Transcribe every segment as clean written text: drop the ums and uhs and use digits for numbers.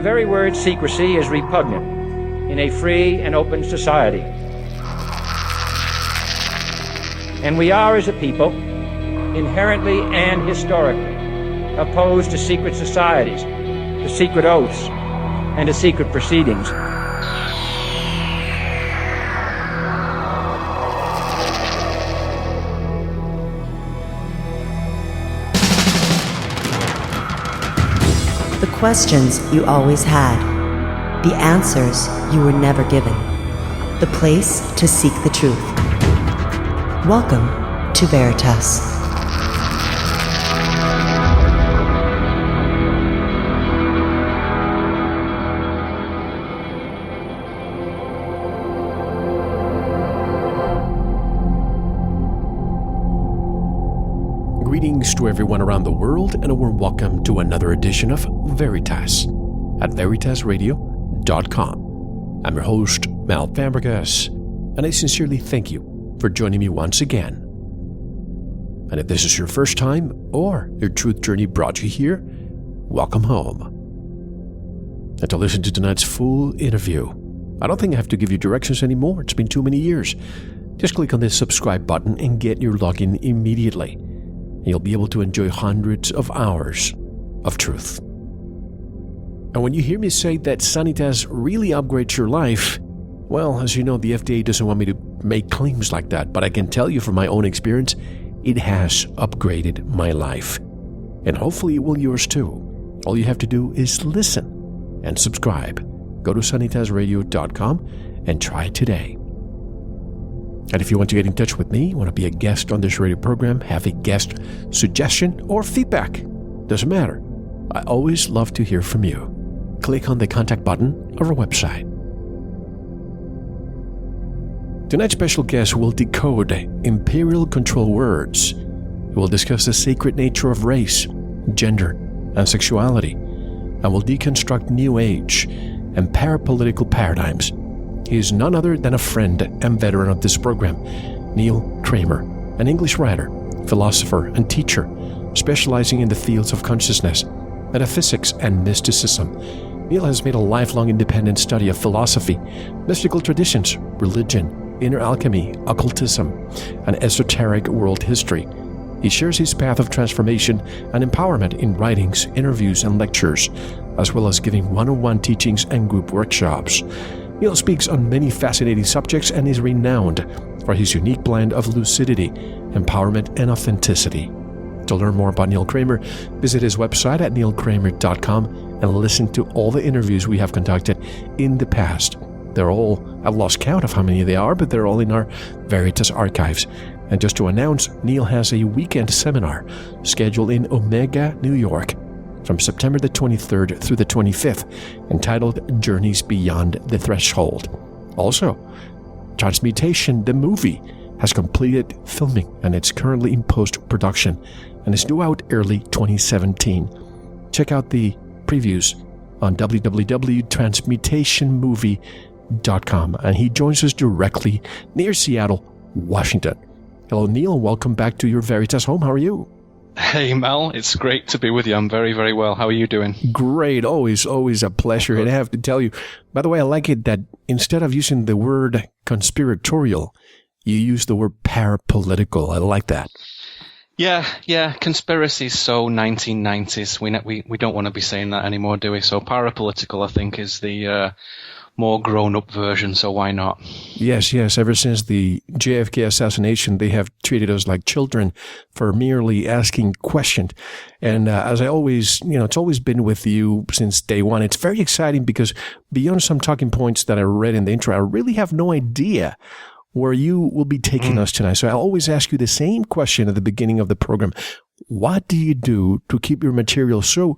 very word secrecy is repugnant in a free and open society. And we are, as a people, inherently and historically opposed to secret societies, to secret oaths, and to secret proceedings. The questions you always had. The answers you were never given. The place to seek the truth. Welcome to Veritas. Greetings to everyone around the world, and a warm welcome to another edition of Veritas at veritasradio.com. I'm your host, Mal Fabregas, and I sincerely thank you for joining me once again. And if this is your first time or your truth journey brought you here, welcome home. And to listen to tonight's full interview, I don't think I have to give you directions anymore. It's been too many years. Just click on this subscribe button and get your login immediately. You'll be able to enjoy hundreds of hours of truth. And when you hear me say that Sanitas really upgrades your life, well, as you know, the FDA doesn't want me to make claims like that, but I can tell you from my own experience, it has upgraded my life. And hopefully it will yours too. All you have to do is listen and subscribe. Go to sanitasradio.com and try it today. And if you want to get in touch with me, want to be a guest on this radio program, have a guest suggestion or feedback, doesn't matter. I always love to hear from you. Click on the contact button of our website. Tonight's special guest will decode Imperial control words. We will discuss the sacred nature of race, gender, and sexuality, and will deconstruct New Age and parapolitical paradigms. He is none other than a friend and veteran of this program, Neil Kramer, an English writer, philosopher, and teacher, specializing in the fields of consciousness, metaphysics, and mysticism. Neil has made a lifelong independent study of philosophy, mystical traditions, religion, inner alchemy, occultism, and esoteric world history. He shares his path of transformation and empowerment in writings, interviews, and lectures, as well as giving one-on-one teachings and group workshops. Neil speaks on many fascinating subjects and is renowned for his unique blend of lucidity, empowerment, and authenticity. To learn more about Neil Kramer, visit his website at neilkramer.com and listen to all the interviews we have conducted in the past. They're all, I've lost count of how many they are, but they're all in our Veritas archives. And just to announce, Neil has a weekend seminar scheduled in Omega, New York, from September the 23rd through the 25th, entitled Journeys Beyond the Threshold. Also, Transmutation, the movie, has completed filming and it's currently in post-production and is due out early 2017. Check out the previews on www.transmutationmovie.com, and he joins us directly near Seattle, Washington. Hello, Neil. Welcome back to your Veritas home. How are you? Hey, Mel. It's great to be with you. I'm very, very well. How are you doing? Great. Always a pleasure. And I have to tell you, by the way, I like it that instead of using the word conspiratorial, you use the word parapolitical. I like that. Yeah. Conspiracy is so 1990s. We don't want to be saying that anymore, do we? So parapolitical, I think, is the more grown-up version, so why not? Yes. Ever since the JFK assassination, they have treated us like children for merely asking questions. And as I always, it's always been with you since day one. It's very exciting because beyond some talking points that I read in the intro, I really have no idea where you will be taking us tonight. So I'll always ask you the same question at the beginning of the program. What do you do to keep your material so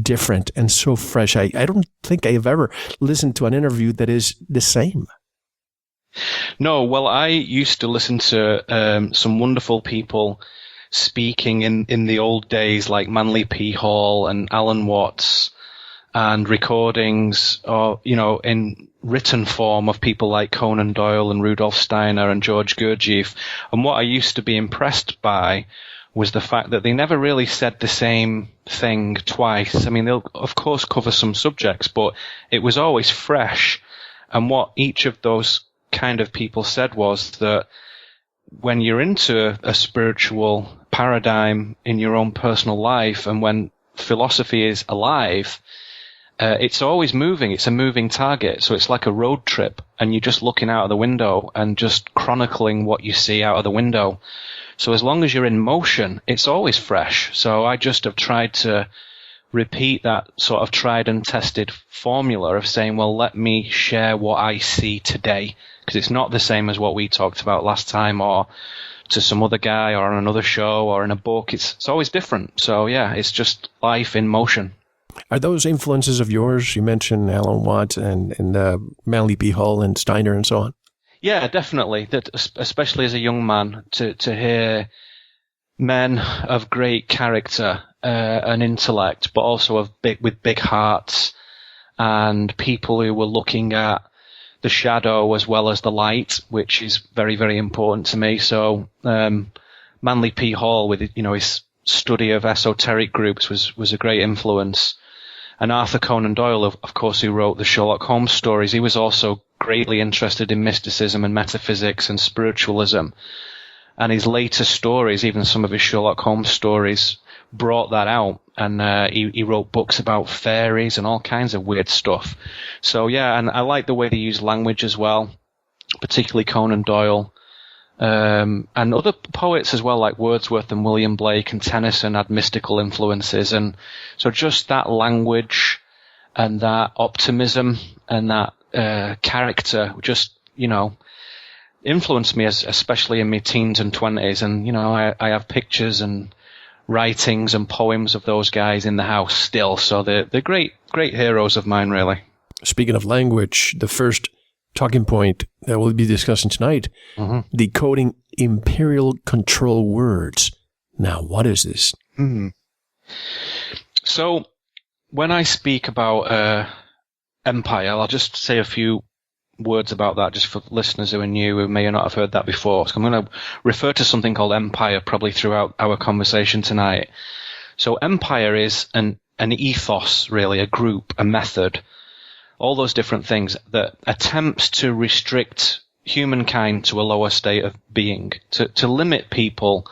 different and so fresh? I don't think I have ever listened to an interview that is the same. No, well, I used to listen to some wonderful people speaking in the old days, like Manly P. Hall and Alan Watts, and recordings, or in written form of people like Conan Doyle and Rudolf Steiner and George Gurdjieff. And what I used to be impressed by was the fact that they never really said the same thing twice. I mean, they'll of course cover some subjects, but it was always fresh. And what each of those kind of people said was that when you're into a spiritual paradigm in your own personal life, and when philosophy is alive, it's always moving. It's a moving target. So it's like a road trip, and you're just looking out of the window and just chronicling what you see out of the window. So as long as you're in motion, it's always fresh. So I just have tried to repeat that sort of tried and tested formula of saying, well, let me share what I see today, because it's not the same as what we talked about last time, or to some other guy, or on another show, or in a book. It's always different. So yeah, it's just life in motion. Are those influences of yours? You mentioned Alan Watts and Manly P. Hall and Steiner and so on. Yeah, definitely. That, especially as a young man, to hear men of great character and intellect, but also with big hearts, and people who were looking at the shadow as well as the light, which is very, very important to me. So Manly P. Hall, with his study of esoteric groups, was a great influence. And Arthur Conan Doyle, of course, who wrote the Sherlock Holmes stories, he was also greatly interested in mysticism and metaphysics and spiritualism. And his later stories, even some of his Sherlock Holmes stories, brought that out. And he wrote books about fairies and all kinds of weird stuff. So yeah, and I like the way they use language as well, particularly Conan Doyle. And other poets as well, like Wordsworth and William Blake and Tennyson, had mystical influences. And so just that language and that optimism and that character just, influenced me, especially in my teens and 20s. And, I have pictures and writings and poems of those guys in the house still. So they're great heroes of mine, really. Speaking of language, the first talking point that we'll be discussing tonight, decoding imperial control words. Now, what is this? So, when I speak about empire, I'll just say a few words about that, just for listeners who are new, who may or not have heard that before. So I'm going to refer to something called empire probably throughout our conversation tonight. So empire is an ethos, really, a group, a method, all those different things that attempts to restrict humankind to a lower state of being, to limit people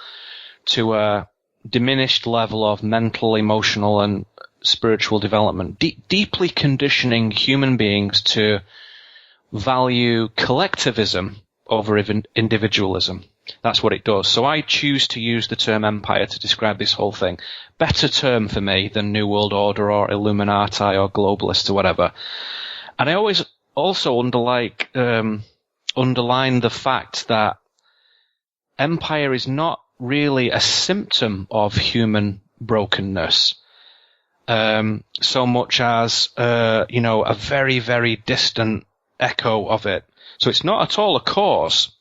to a diminished level of mental, emotional, and spiritual development, deeply conditioning human beings to value collectivism over individualism. That's what it does. So I choose to use the term empire to describe this whole thing. Better term for me than New World Order or Illuminati or globalists or whatever. And I always also underline the fact that empire is not really a symptom of human brokenness, so much as, a very, very distant echo of it. So it's not at all a cause.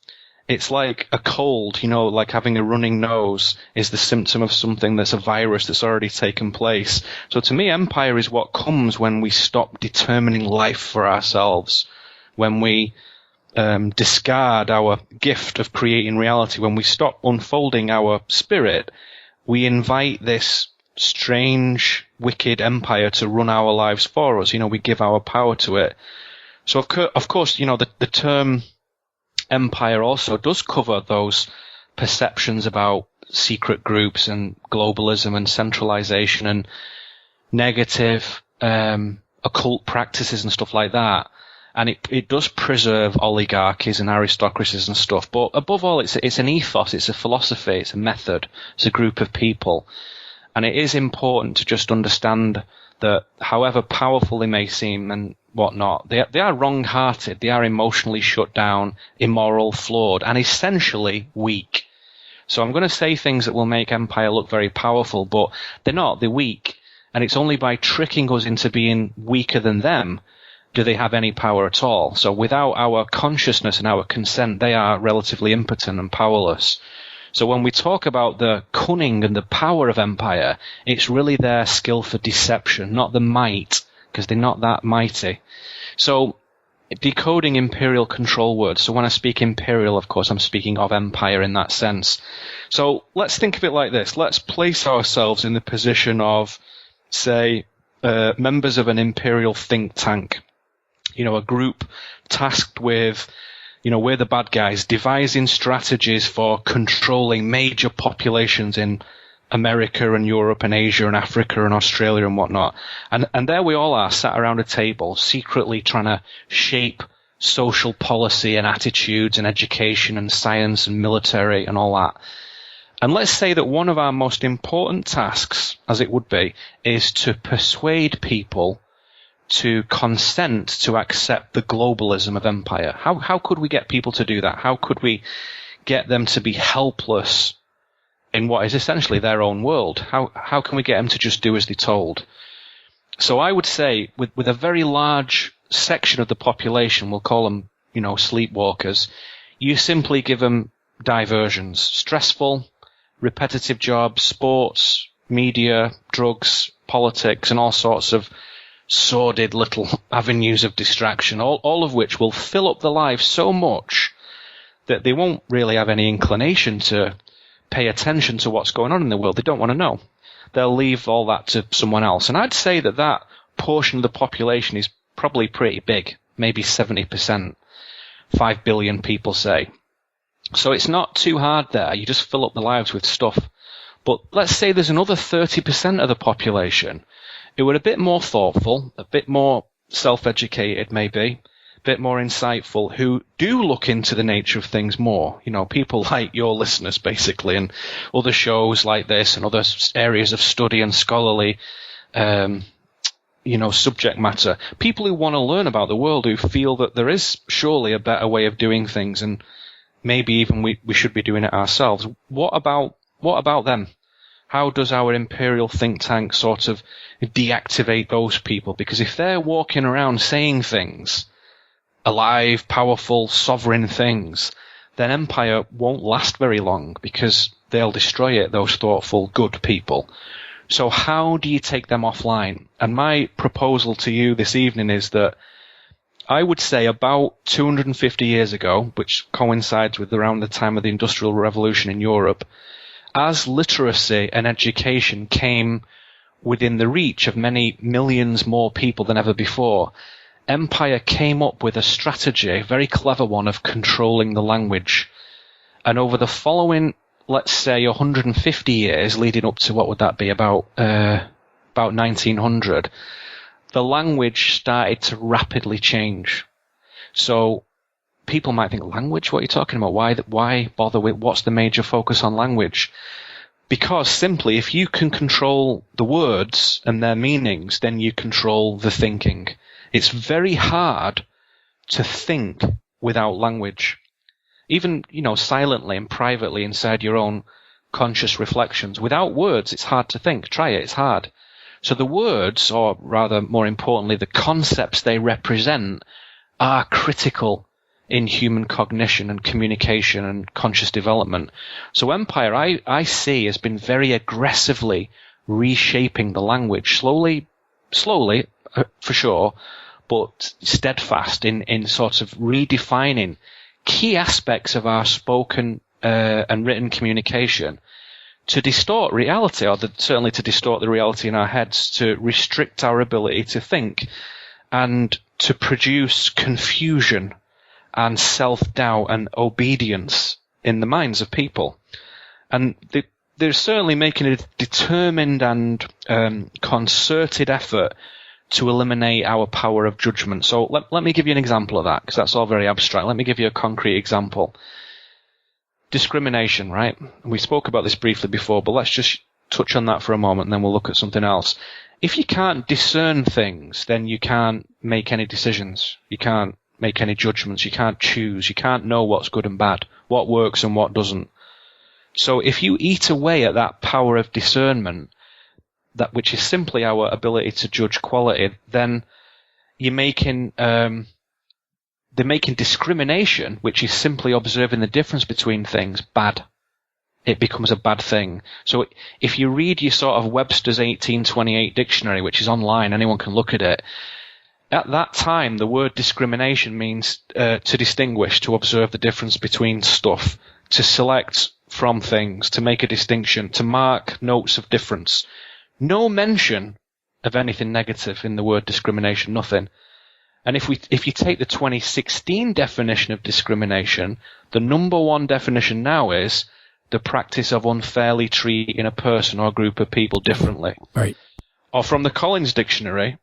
It's like a cold, like having a running nose is the symptom of something that's a virus that's already taken place. So to me, empire is what comes when we stop determining life for ourselves, when we discard our gift of creating reality, when we stop unfolding our spirit, we invite this strange, wicked empire to run our lives for us. We give our power to it. So of course, the term empire also does cover those perceptions about secret groups and globalism and centralization and negative occult practices and stuff like that. And it does preserve oligarchies and aristocracies and stuff. But above all, it's an ethos, it's a philosophy, it's a method, it's a group of people. And it is important to just understand that however powerful they may seem and whatnot, they are wrong-hearted, they are emotionally shut down, immoral, flawed, and essentially weak. So I'm going to say things that will make empire look very powerful, but they're not, they're weak. And it's only by tricking us into being weaker than them do they have any power at all. So without our consciousness and our consent, they are relatively impotent and powerless. So when we talk about the cunning and the power of empire, it's really their skill for deception, not the might, because they're not that mighty. So decoding imperial control words. So when I speak imperial, of course, I'm speaking of empire in that sense. So let's think of it like this. Let's place ourselves in the position of, say, members of an imperial think tank. A group tasked with, we're the bad guys, devising strategies for controlling major populations in America and Europe and Asia and Africa and Australia and whatnot. And there we all are, sat around a table, secretly trying to shape social policy and attitudes and education and science and military and all that. And let's say that one of our most important tasks, as it would be, is to persuade people to consent to accept the globalism of empire. How could we get people to do that? How could we get them to be helpless in what is essentially their own world? How can we get them to just do as they're told? So I would say with a very large section of the population, we'll call them, sleepwalkers, you simply give them diversions, stressful, repetitive jobs, sports, media, drugs, politics, and all sorts of sordid little avenues of distraction, all of which will fill up their lives so much that they won't really have any inclination to pay attention to what's going on in the world. They don't want to know. They'll leave all that to someone else. And I'd say that portion of the population is probably pretty big, maybe 70%, 5 billion people say. So it's not too hard there. You just fill up the lives with stuff. But let's say there's another 30% of the population who are a bit more thoughtful, a bit more self-educated maybe, a bit more insightful, who do look into the nature of things more. People like your listeners basically, and other shows like this and other areas of study and scholarly subject matter. People who want to learn about the world, who feel that there is surely a better way of doing things, and maybe even we should be doing it ourselves. What about them? How does our imperial think tank sort of deactivate those people? Because if they're walking around saying things, alive, powerful, sovereign things, then empire won't last very long because they'll destroy it, those thoughtful, good people. So how do you take them offline? And my proposal to you this evening is that I would say about 250 years ago, which coincides with around the time of the Industrial Revolution in Europe, as literacy and education came within the reach of many millions more people than ever before, empire came up with a strategy, a very clever one, of controlling the language. And over the following, let's say, 150 years, leading up to, what would that be, about 1900, the language started to rapidly change. So people might think, language? What are you talking about? Why bother with, what's the major focus on language? Because simply, if you can control the words and their meanings, then you control the thinking. It's very hard to think without language. Even, silently and privately inside your own conscious reflections. Without words, it's hard to think. Try it, it's hard. So the words, or rather, more importantly, the concepts they represent, are critical in human cognition and communication and conscious development. So empire, I see, has been very aggressively reshaping the language, slowly, for sure, but steadfast in sort of redefining key aspects of our spoken and written communication to distort reality, or certainly to distort the reality in our heads, to restrict our ability to think, and to produce confusion and self-doubt and obedience in the minds of people. And they're certainly making a determined and concerted effort to eliminate our power of judgment. So let me give you an example of that, because that's all very abstract. Let me give you a concrete example. Discrimination, right? We spoke about this briefly before, but let's just touch on that for a moment, and then we'll look at something else. If you can't discern things, then you can't make any decisions. You can't make any judgments. You can't choose. You can't know what's good and bad, what works and what doesn't. So if you eat away at that power of discernment, that which is simply our ability to judge quality, then you're making they're making discrimination, which is simply observing the difference between things, bad. It becomes a bad thing. So if you read your sort of Webster's 1828 dictionary, which is online, anyone can look at it, At that time, the word discrimination means to distinguish, to observe the difference between stuff, to select from things, to make a distinction, to mark notes of difference. No mention of anything negative in the word discrimination, nothing. And if you take the 2016 definition of discrimination, the number one definition now is the practice of unfairly treating a person or a group of people differently. Right. Or from the Collins Dictionary,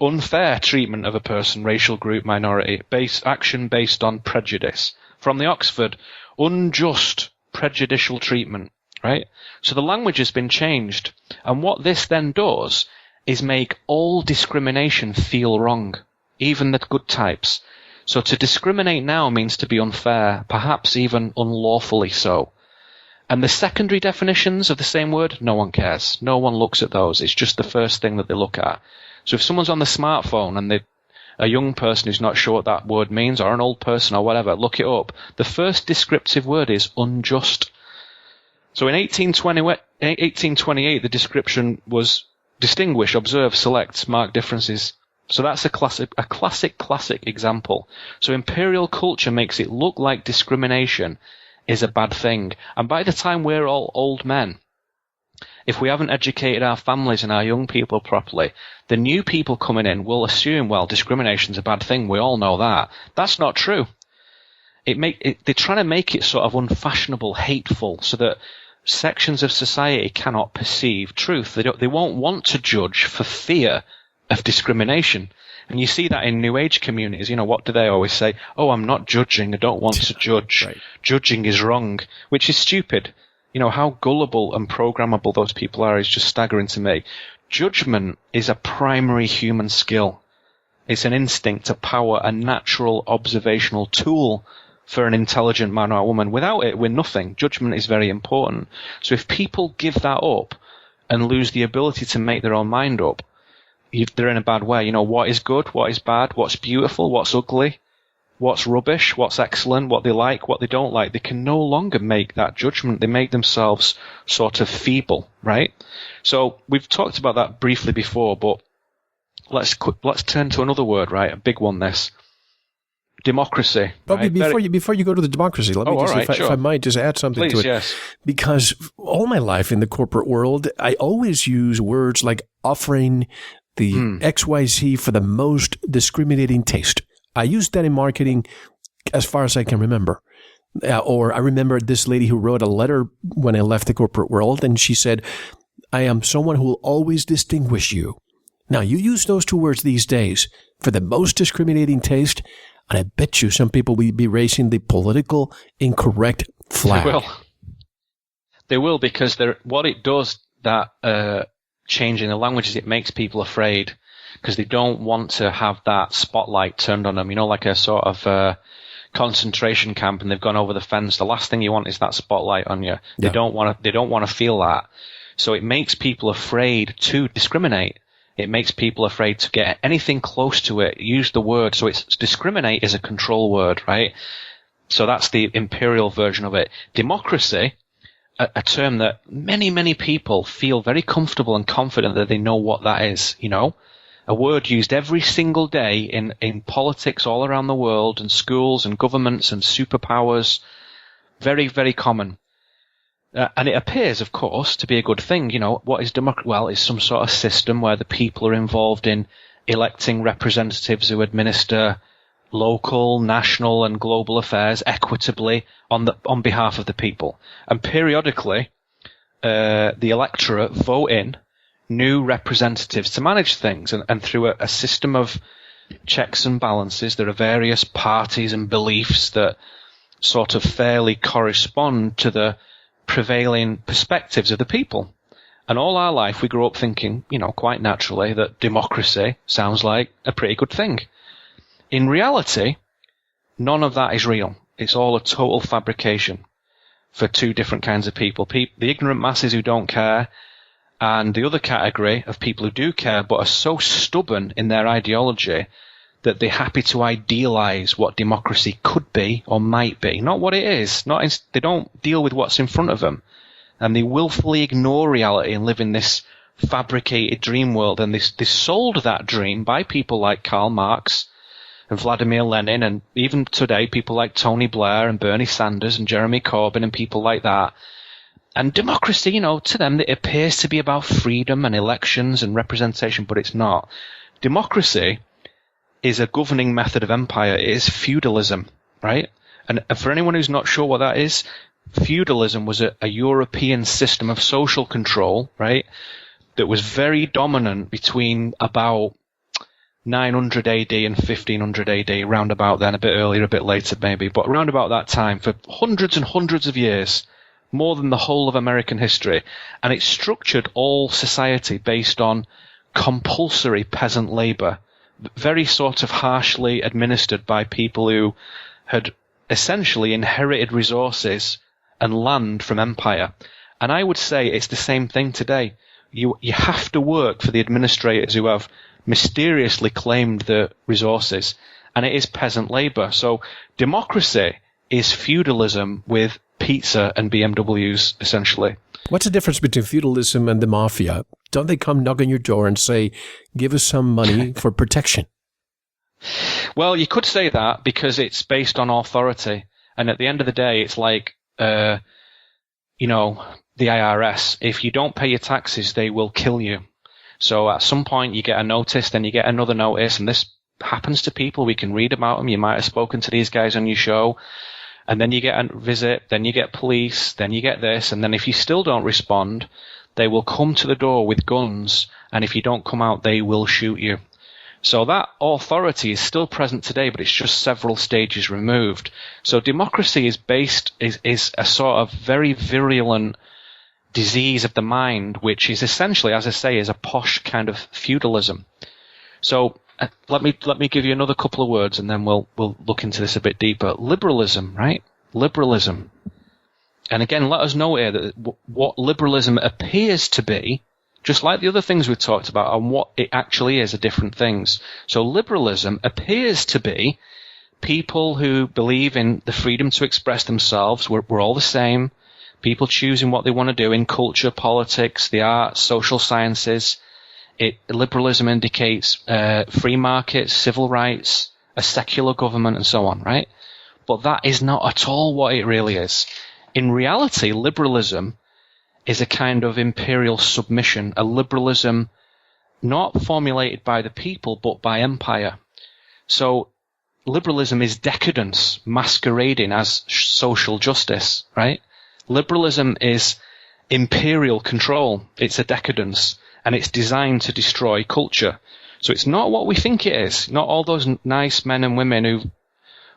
unfair treatment of a person, racial group, minority, action based on prejudice. From the Oxford, unjust, prejudicial treatment, right? So the language has been changed. And what this then does is make all discrimination feel wrong, even the good types. So to discriminate now means to be unfair, perhaps even unlawfully so. And the secondary definitions of the same word, no one cares. No one looks at those. It's just the first thing that they look at. So if someone's on the smartphone and a young person who's not sure what that word means, or an old person or whatever, look it up. The first descriptive word is unjust. So in 1828, the description was distinguish, observe, select, mark differences. So that's a classic example. So imperial culture makes it look like discrimination is a bad thing. And by the time we're all old men, if we haven't educated our families and our young people properly, the new people coming in will assume, well, discrimination's a bad thing. We all know that. That's not true. They're trying to make it sort of unfashionable, hateful, so that sections of society cannot perceive truth. They won't want to judge for fear of discrimination. And you see that in New Age communities. You know, what do they always say? Oh, I'm not judging. I don't want to judge. Right. Judging is wrong, which is stupid. You know, how gullible and programmable those people are is just staggering to me. Judgment is a primary human skill. It's an instinct, a power, a natural observational tool for an intelligent man or woman. Without it, we're nothing. Judgment is very important. So if people give that up and lose the ability to make their own mind up, they're in a bad way. You know, what is good, what is bad, what's beautiful, what's ugly, what's rubbish, what's excellent, what they like, what they don't like. They can no longer make that judgment. They make themselves sort of feeble, right? So we've talked about that briefly before, but let's turn to another word, right? A big one, this. Democracy. But right? before you go to the democracy, let me just, right, if I might just add something Please, to it. Yes. Because all my life in the corporate world, I always use words like offering the XYZ for the most discriminating taste. I used that in marketing as far as I can remember. Or I remember this lady who wrote a letter when I left the corporate world, and she said, I am someone who will always distinguish you. Now, you use those two words these days for the most discriminating taste, and I bet you some people will be raising the political incorrect flag. They will because what it does, that changing the language, is it makes people afraid because they don't want to have that spotlight turned on them. You know, like a sort of concentration camp, and they've gone over the fence. The last thing you want is that spotlight on you. They don't want to feel that. So it makes people afraid to discriminate. It makes people afraid to get anything close to it. Use the word. So it's discriminate is a control word, right? So that's the imperial version of it. Democracy, a term that many, many people feel very comfortable and confident that they know what that is, you know? A word used every single day in politics all around the world, and schools and governments and superpowers. Very, very common. And it appears, of course, to be a good thing. You know, what is democracy? Well, it's some sort of system where the people are involved in electing representatives who administer local, national, and global affairs equitably on behalf of the people. And periodically, the electorate vote in new representatives to manage things. And through a system of checks and balances, there are various parties and beliefs that sort of fairly correspond to the prevailing perspectives of the people. And all our life we grew up thinking, you know, quite naturally, that democracy sounds like a pretty good thing. In reality, none of that is real. It's all a total fabrication for two different kinds of people. The ignorant masses who don't care, and the other category of people who do care but are so stubborn in their ideology that they're happy to idealize what democracy could be or might be, not what it is. They don't deal with what's in front of them, and they willfully ignore reality and live in this fabricated dream world, and they sold that dream by people like Karl Marx and Vladimir Lenin, and even today people like Tony Blair and Bernie Sanders and Jeremy Corbyn and people like that. And democracy, to them, it appears to be about freedom and elections and representation, but it's not. Democracy is a governing method of empire. It is feudalism, right? And for anyone who's not sure what that is, feudalism was a European system of social control, right, that was very dominant between about 900 AD and 1500 AD, round about then, a bit earlier, a bit later maybe, but around about that time, for hundreds and hundreds of years, more than the whole of American history. And it structured all society based on compulsory peasant labor, very sort of harshly administered by people who had essentially inherited resources and land from empire. And I would say it's the same thing today. You have to work for the administrators who have mysteriously claimed the resources, and it is peasant labor. So democracy is feudalism with pizza and BMWs, essentially. What's the difference between feudalism and the mafia? Don't they come knock on your door and say, give us some money for protection? Well, you could say that because it's based on authority. And at the end of the day, it's like, the IRS. If you don't pay your taxes, they will kill you. So at some point you get a notice, then you get another notice, and this happens to people. We can read about them. You might have spoken to these guys on your show. And then you get a visit, then you get police, then you get this, and then if you still don't respond, they will come to the door with guns, and if you don't come out, they will shoot you. So that authority is still present today, but it's just several stages removed. So democracy is a sort of very virulent disease of the mind, which is essentially, as I say, is a posh kind of feudalism. So let me give you another couple of words, and then we'll look into this a bit deeper. Liberalism, right? Liberalism. And again, let us know here that what liberalism appears to be, just like the other things we've talked about, and what it actually is, are different things. So liberalism appears to be people who believe in the freedom to express themselves. We're all the same. People choosing what they want to do in culture, politics, the arts, social sciences. Liberalism indicates free markets, civil rights, a secular government, and so on, right? But that is not at all what it really is. In reality, liberalism is a kind of imperial submission, a liberalism not formulated by the people, but by empire. So liberalism is decadence masquerading as social justice, right? Liberalism is imperial control. It's a decadence. And it's designed to destroy culture. So it's not what we think it is. Not all those nice men and women who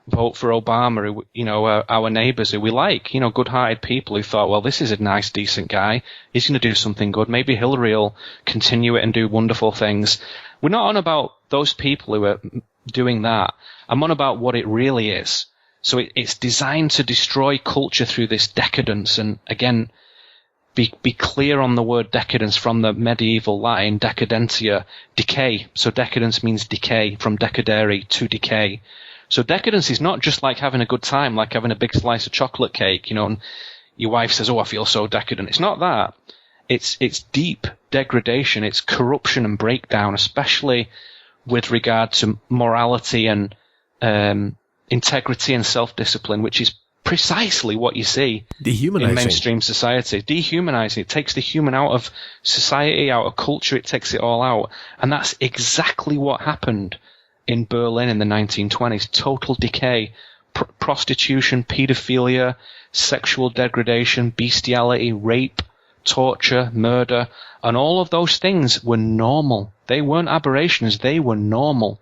vote for Obama, who, are our neighbors who we like, good-hearted people who thought, well, this is a nice, decent guy. He's going to do something good. Maybe Hillary will continue it and do wonderful things. We're not on about those people who are doing that. I'm on about what it really is. So it's designed to destroy culture through this decadence. And again, be clear on the word decadence from the medieval Latin, decadentia, decay. So decadence means decay, from decadere, to decay. So decadence is not just like having a good time, like having a big slice of chocolate cake, and your wife says, oh, I feel so decadent. It's not that. It's deep degradation. It's corruption and breakdown, especially with regard to morality and integrity and self-discipline, which is precisely what you see in mainstream society. Dehumanizing. It takes the human out of society, out of culture. It takes it all out. And that's exactly what happened in Berlin in the 1920s. Total decay. Prostitution, pedophilia, sexual degradation, bestiality, rape, torture, murder. And all of those things were normal. They weren't aberrations. They were normal.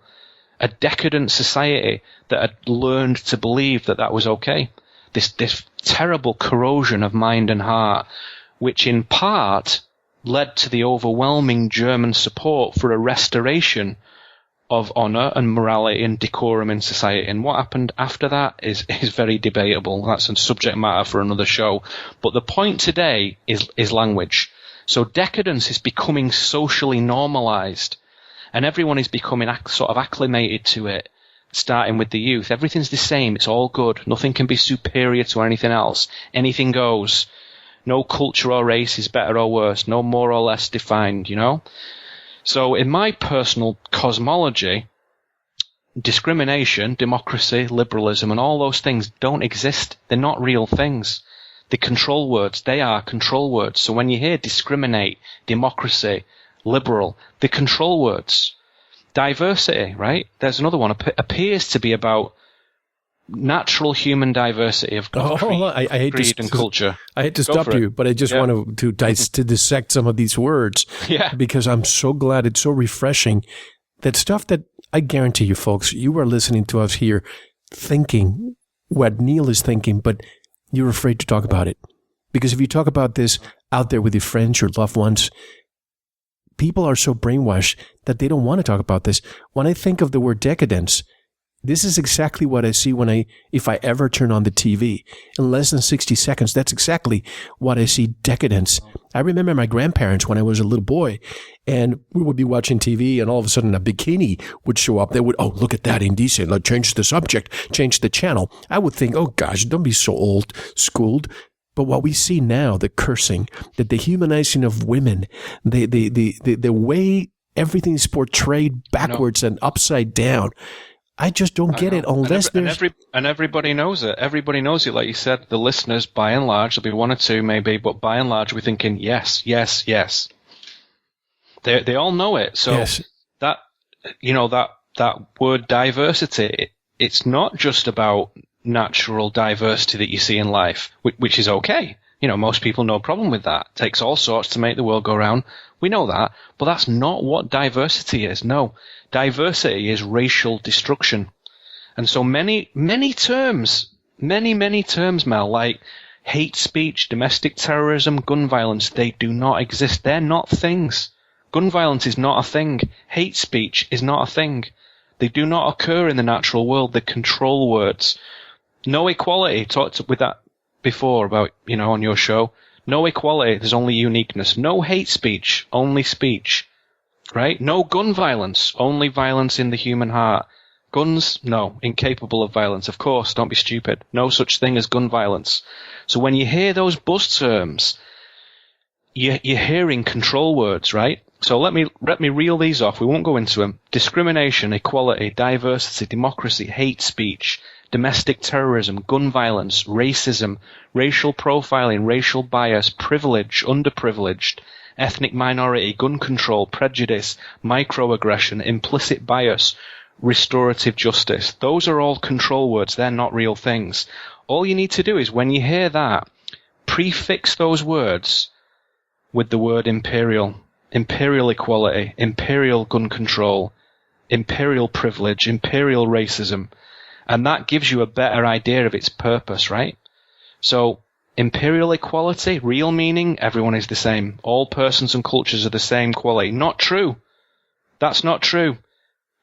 A decadent society that had learned to believe that was okay. This terrible corrosion of mind and heart, which in part led to the overwhelming German support for a restoration of honor and morality and decorum in society. And what happened after that is very debatable. That's a subject matter for another show. But the point today is language. So decadence is becoming socially normalized, and everyone is becoming sort of acclimated to it. Starting with the youth. Everything's the same. It's all good. Nothing can be superior to anything else. Anything goes. No culture or race is better or worse. No more or less defined, you know? So in my personal cosmology, discrimination, democracy, liberalism, and all those things don't exist. They're not real things. The control words, they are control words. So when you hear discriminate, democracy, liberal, the control words. Diversity, right? There's another one. Appears to be about natural human diversity of creed and culture. I hate to stop you, but I just want to dissect some of these words. Yeah. Because I'm so glad, it's so refreshing. That stuff that I guarantee you folks, you are listening to us here thinking what Neil is thinking, but you're afraid to talk about it. Because if you talk about this out there with your friends, your loved ones, people are so brainwashed that they don't want to talk about this. When I think of the word decadence, this is exactly what I see if I ever turn on the TV. In less than 60 seconds, that's exactly what I see, decadence. I remember my grandparents when I was a little boy, and we would be watching TV, and all of a sudden a bikini would show up. They would, oh, look at that, indecent. Let's change the subject, change the channel. I would think, oh gosh, don't be so old schooled. But what we see now, the cursing, the dehumanizing of women, the way everything is portrayed backwards and upside down, I just don't get it unless and everybody knows it. Everybody knows it. Like you said, the listeners, by and large, there'll be one or two maybe, but by and large, we're thinking, yes, yes, yes. They all know it. So yes. That word diversity, it's not just about natural diversity that you see in life, which is okay. You know, most people no problem with that. It takes all sorts to make the world go round. We know that, but that's not what diversity is. No, diversity is racial destruction. And so many terms, Mel, like hate speech, domestic terrorism, gun violence, they do not exist. They're not things. Gun violence is not a thing. Hate speech is not a thing. They do not occur in the natural world. They're control words. No equality. Talked with that before about, on your show. No equality. There's only uniqueness. No hate speech. Only speech. Right? No gun violence. Only violence in the human heart. Guns? No. Incapable of violence. Of course. Don't be stupid. No such thing as gun violence. So when you hear those buzz terms, you're hearing control words, right? So let me reel these off. We won't go into them. Discrimination, equality, diversity, democracy, hate speech, domestic terrorism, gun violence, racism, racial profiling, racial bias, privilege, underprivileged, ethnic minority, gun control, prejudice, microaggression, implicit bias, restorative justice. Those are all control words. They're not real things. All you need to do is when you hear that, prefix those words with the word imperial. Imperial equality, imperial gun control, imperial privilege, imperial racism. And that gives you a better idea of its purpose, right? So, imperial equality, real meaning, everyone is the same. All persons and cultures are the same quality. Not true. That's not true.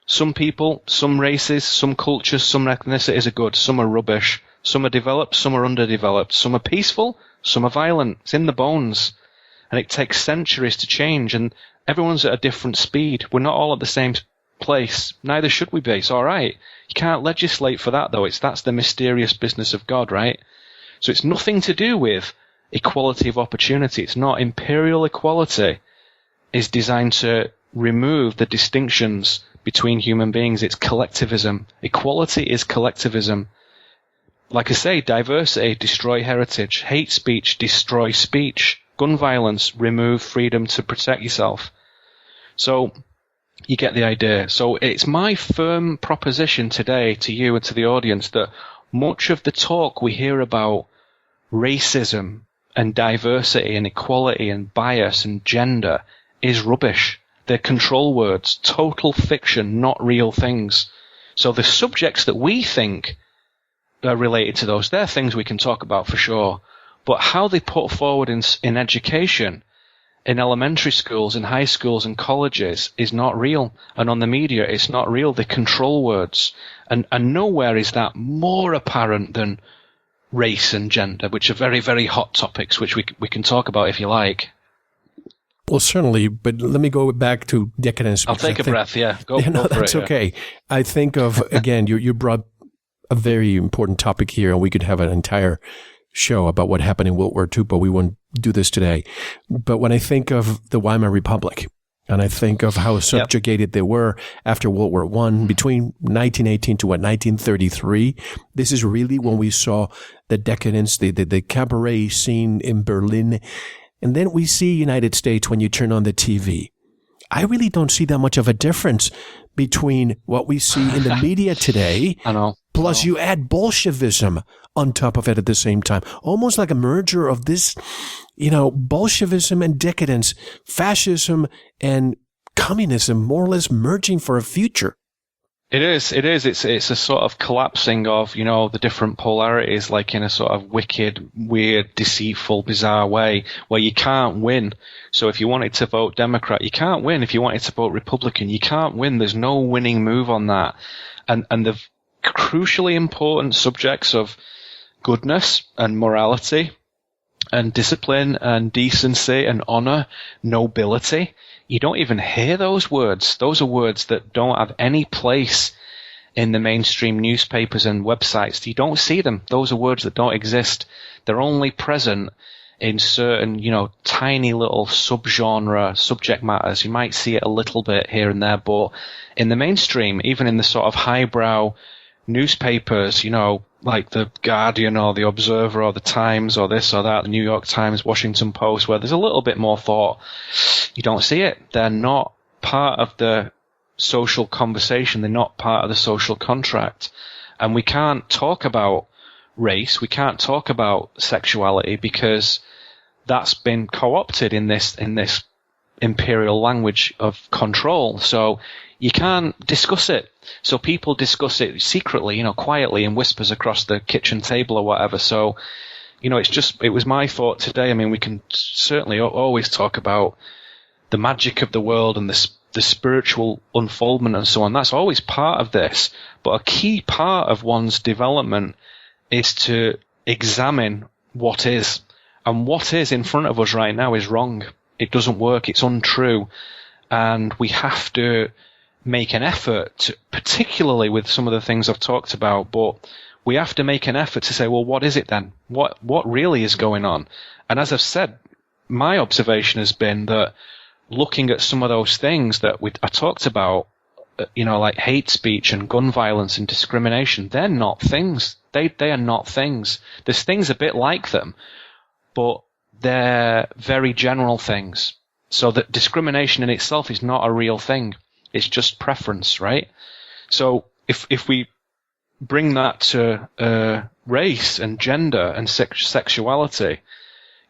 Some people, some races, some cultures, some ethnicities are good. Some are rubbish. Some are developed, some are underdeveloped. Some are peaceful, some are violent. It's in the bones. And it takes centuries to change, and everyone's at a different speed. We're not all at the same place. Neither should we be. It's all right. You can't legislate for that, though. That's the mysterious business of God, right? So it's nothing to do with equality of opportunity. It's not. Imperial equality is designed to remove the distinctions between human beings. It's collectivism. Equality is collectivism. Like I say, diversity, destroy heritage. Hate speech, destroy speech. Gun violence, remove freedom to protect yourself. So you get the idea. So it's my firm proposition today to you and to the audience that much of the talk we hear about racism and diversity and equality and bias and gender is rubbish. They're control words, total fiction, not real things. So the subjects that we think are related to those, they're things we can talk about for sure. But how they put forward in education, in elementary schools, in high schools and colleges is not real. And on the media, it's not real. They're control words. And nowhere is that more apparent than race and gender, which are very, very hot topics, which we can talk about if you like. Well, certainly, but let me go back to decadence. I'll take a breath, yeah. Go for that's it, okay. Yeah. I think of, again, you brought a very important topic here, and we could have an entire show about what happened in World War II, but we won't do this today. But when I think of the Weimar Republic, and I think of how subjugated they were after World War I, between 1918 to 1933, this is really when we saw the decadence, the cabaret scene in Berlin. And then we see United States when you turn on the TV. I really don't see that much of a difference between what we see in the media today. I know. Plus you add Bolshevism on top of it at the same time. Almost like a merger of this, Bolshevism and decadence, fascism and communism more or less merging for a future. It is. It's a sort of collapsing of, the different polarities, like in a sort of wicked, weird, deceitful, bizarre way where you can't win. So if you wanted to vote Democrat, you can't win. If you wanted to vote Republican, you can't win. There's no winning move on that. And the crucially important subjects of goodness and morality and discipline and decency and honor, nobility, you don't even hear those words. Those are words that don't have any place in the mainstream newspapers and websites. You don't see them. Those are words that don't exist. They're only present in certain, tiny little subgenre subject matters. You might see it a little bit here and there, but in the mainstream, even in the sort of highbrow newspapers, like the Guardian or the Observer or the Times or this or that, the New York Times, Washington Post, where there's a little bit more thought, you don't see it. They're not part of the social conversation. They're not part of the social contract. And we can't talk about race. We can't talk about sexuality because that's been co-opted in this imperial language of control. So you can't discuss it. So people discuss it secretly, quietly in whispers across the kitchen table or whatever. So, it was my thought today. I mean, we can certainly always talk about the magic of the world and the spiritual unfoldment and so on. That's always part of this. But a key part of one's development is to examine what is. And what is in front of us right now is wrong. It doesn't work. It's untrue. And we have to make an effort, particularly with some of the things I've talked about, but we have to make an effort to say, well, what is it then? What really is going on? And as I've said, my observation has been that looking at some of those things that I talked about, like hate speech and gun violence and discrimination, they're not things. They are not things. There's things a bit like them, but they're very general things. So that discrimination in itself is not a real thing. It's just preference, right? So if we bring that to race and gender and sexuality,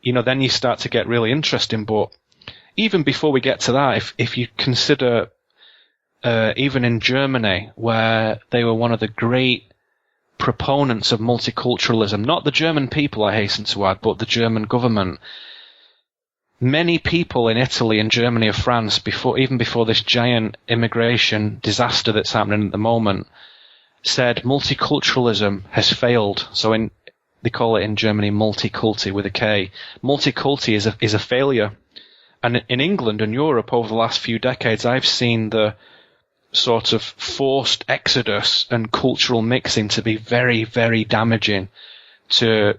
then you start to get really interesting. But even before we get to that, if you consider even in Germany, where they were one of the great proponents of multiculturalism, not the German people, I hasten to add, but the German government. Many people in Italy and Germany and France, even before this giant immigration disaster that's happening at the moment, said multiculturalism has failed. So they call it in Germany multiculti with a K. Multiculti is a failure. And in England and Europe over the last few decades, I've seen the sort of forced exodus and cultural mixing to be very, very damaging to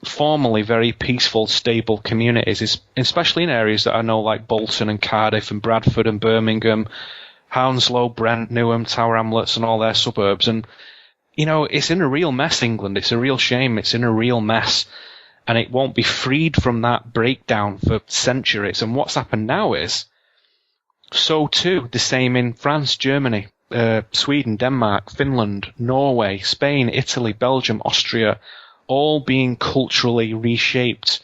formerly very peaceful, stable communities, especially in areas that I know like Bolton and Cardiff and Bradford and Birmingham, Hounslow, Brent, Newham, Tower Hamlets and all their suburbs. And, it's in a real mess, England. It's a real shame. It's in a real mess. And it won't be freed from that breakdown for centuries. And what's happened now is, so too, the same in France, Germany, Sweden, Denmark, Finland, Norway, Spain, Italy, Belgium, Austria, all being culturally reshaped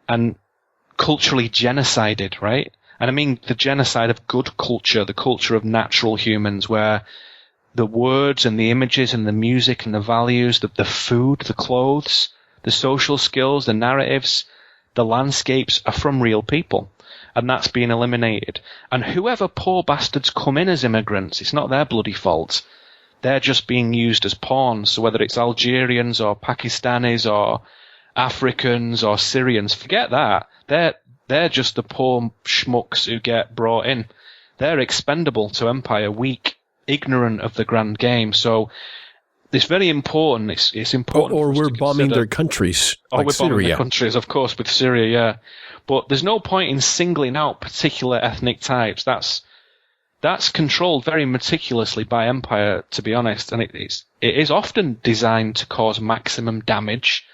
and culturally genocided, right? And I mean the genocide of good culture, the culture of natural humans, where the words and the images and the music and the values, the food, the clothes, the social skills, the narratives, the landscapes are from real people. And that's being eliminated. And whoever poor bastards come in as immigrants, it's not their bloody fault. They're just being used as pawns. So whether it's Algerians or Pakistanis or Africans or Syrians, forget that. They're just the poor schmucks who get brought in. They're expendable to empire, weak, ignorant of the grand game. So it's very important. It's important. Or for us we're to bombing consider. their countries, Or like we're bombing Syria. their countries, of course, with Syria, yeah. But there's no point in singling out particular ethnic types. That's controlled very meticulously by empire, to be honest, and it is often designed to cause maximum damage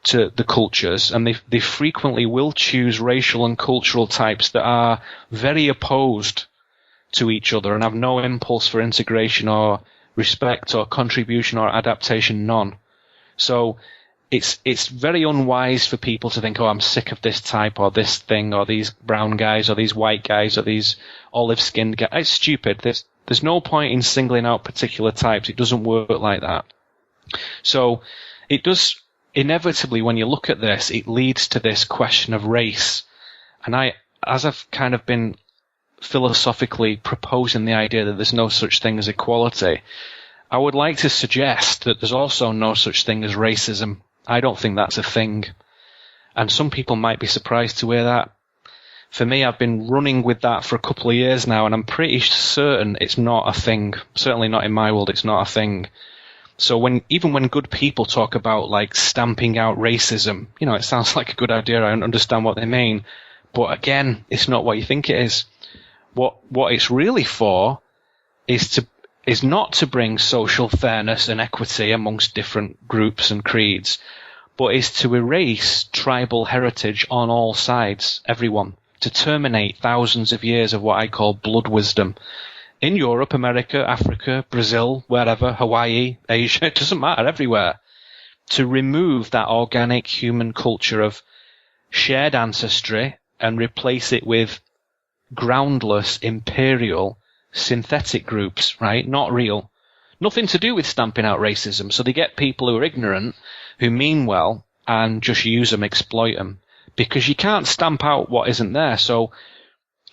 to the cultures, and they frequently will choose racial and cultural types that are very opposed to each other and have no impulse for integration or respect or contribution or adaptation, none. So it's very unwise for people to think, oh, I'm sick of this type or this thing or these brown guys or these white guys or these olive-skinned guys. It's stupid. There's no point in singling out particular types. It doesn't work like that. So it does, inevitably, when you look at this, it leads to this question of race. And as I've kind of been philosophically proposing the idea that there's no such thing as equality, I would like to suggest that there's also no such thing as racism. I don't think that's a thing. And some people might be surprised to hear that. For me, I've been running with that for a couple of years now, and I'm pretty certain it's not a thing. Certainly not in my world, it's not a thing. So even when good people talk about like stamping out racism, it sounds like a good idea. I understand what they mean. But again, it's not what you think it is. What it's really for is not to bring social fairness and equity amongst different groups and creeds, but is to erase tribal heritage on all sides, everyone, to terminate thousands of years of what I call blood wisdom. In Europe, America, Africa, Brazil, wherever, Hawaii, Asia, it doesn't matter, everywhere. To remove that organic human culture of shared ancestry and replace it with groundless, imperial, synthetic groups, right? Not real. Nothing to do with stamping out racism. So they get people who are ignorant, who mean well, and just use them, exploit them. Because you can't stamp out what isn't there. So,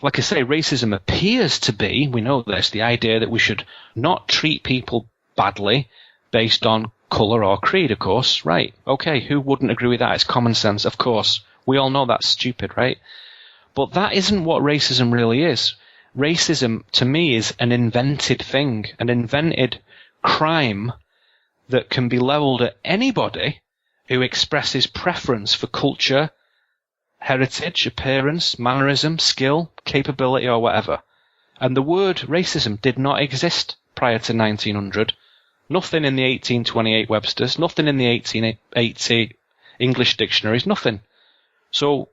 like I say, racism appears to be, we know this, the idea that we should not treat people badly based on colour or creed, of course. Right. Okay, who wouldn't agree with that? It's common sense, of course. We all know that's stupid, right? But that isn't what racism really is. Racism, to me, is an invented thing, an invented crime that can be levelled at anybody who expresses preference for culture, heritage, appearance, mannerism, skill, capability, or whatever. And the word racism did not exist prior to 1900. Nothing in the 1828 Webster's, nothing in the 1880 English dictionaries, nothing. So,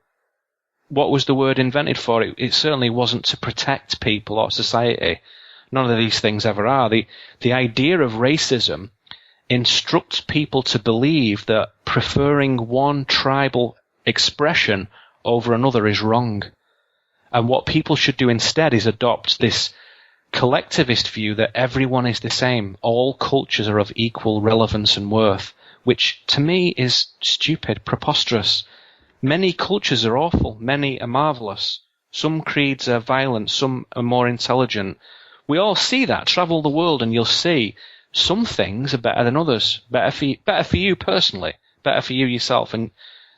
what was the word invented for? It certainly wasn't to protect people or society. None of these things ever are. The idea of racism instructs people to believe that preferring one tribal expression over another is wrong. And what people should do instead is adopt this collectivist view that everyone is the same. All cultures are of equal relevance and worth, which to me is stupid, preposterous. Many cultures are awful. Many are marvellous. Some creeds are violent. Some are more intelligent. We all see that. Travel the world and you'll see some things are better than others. Better for you personally. Better for you yourself. And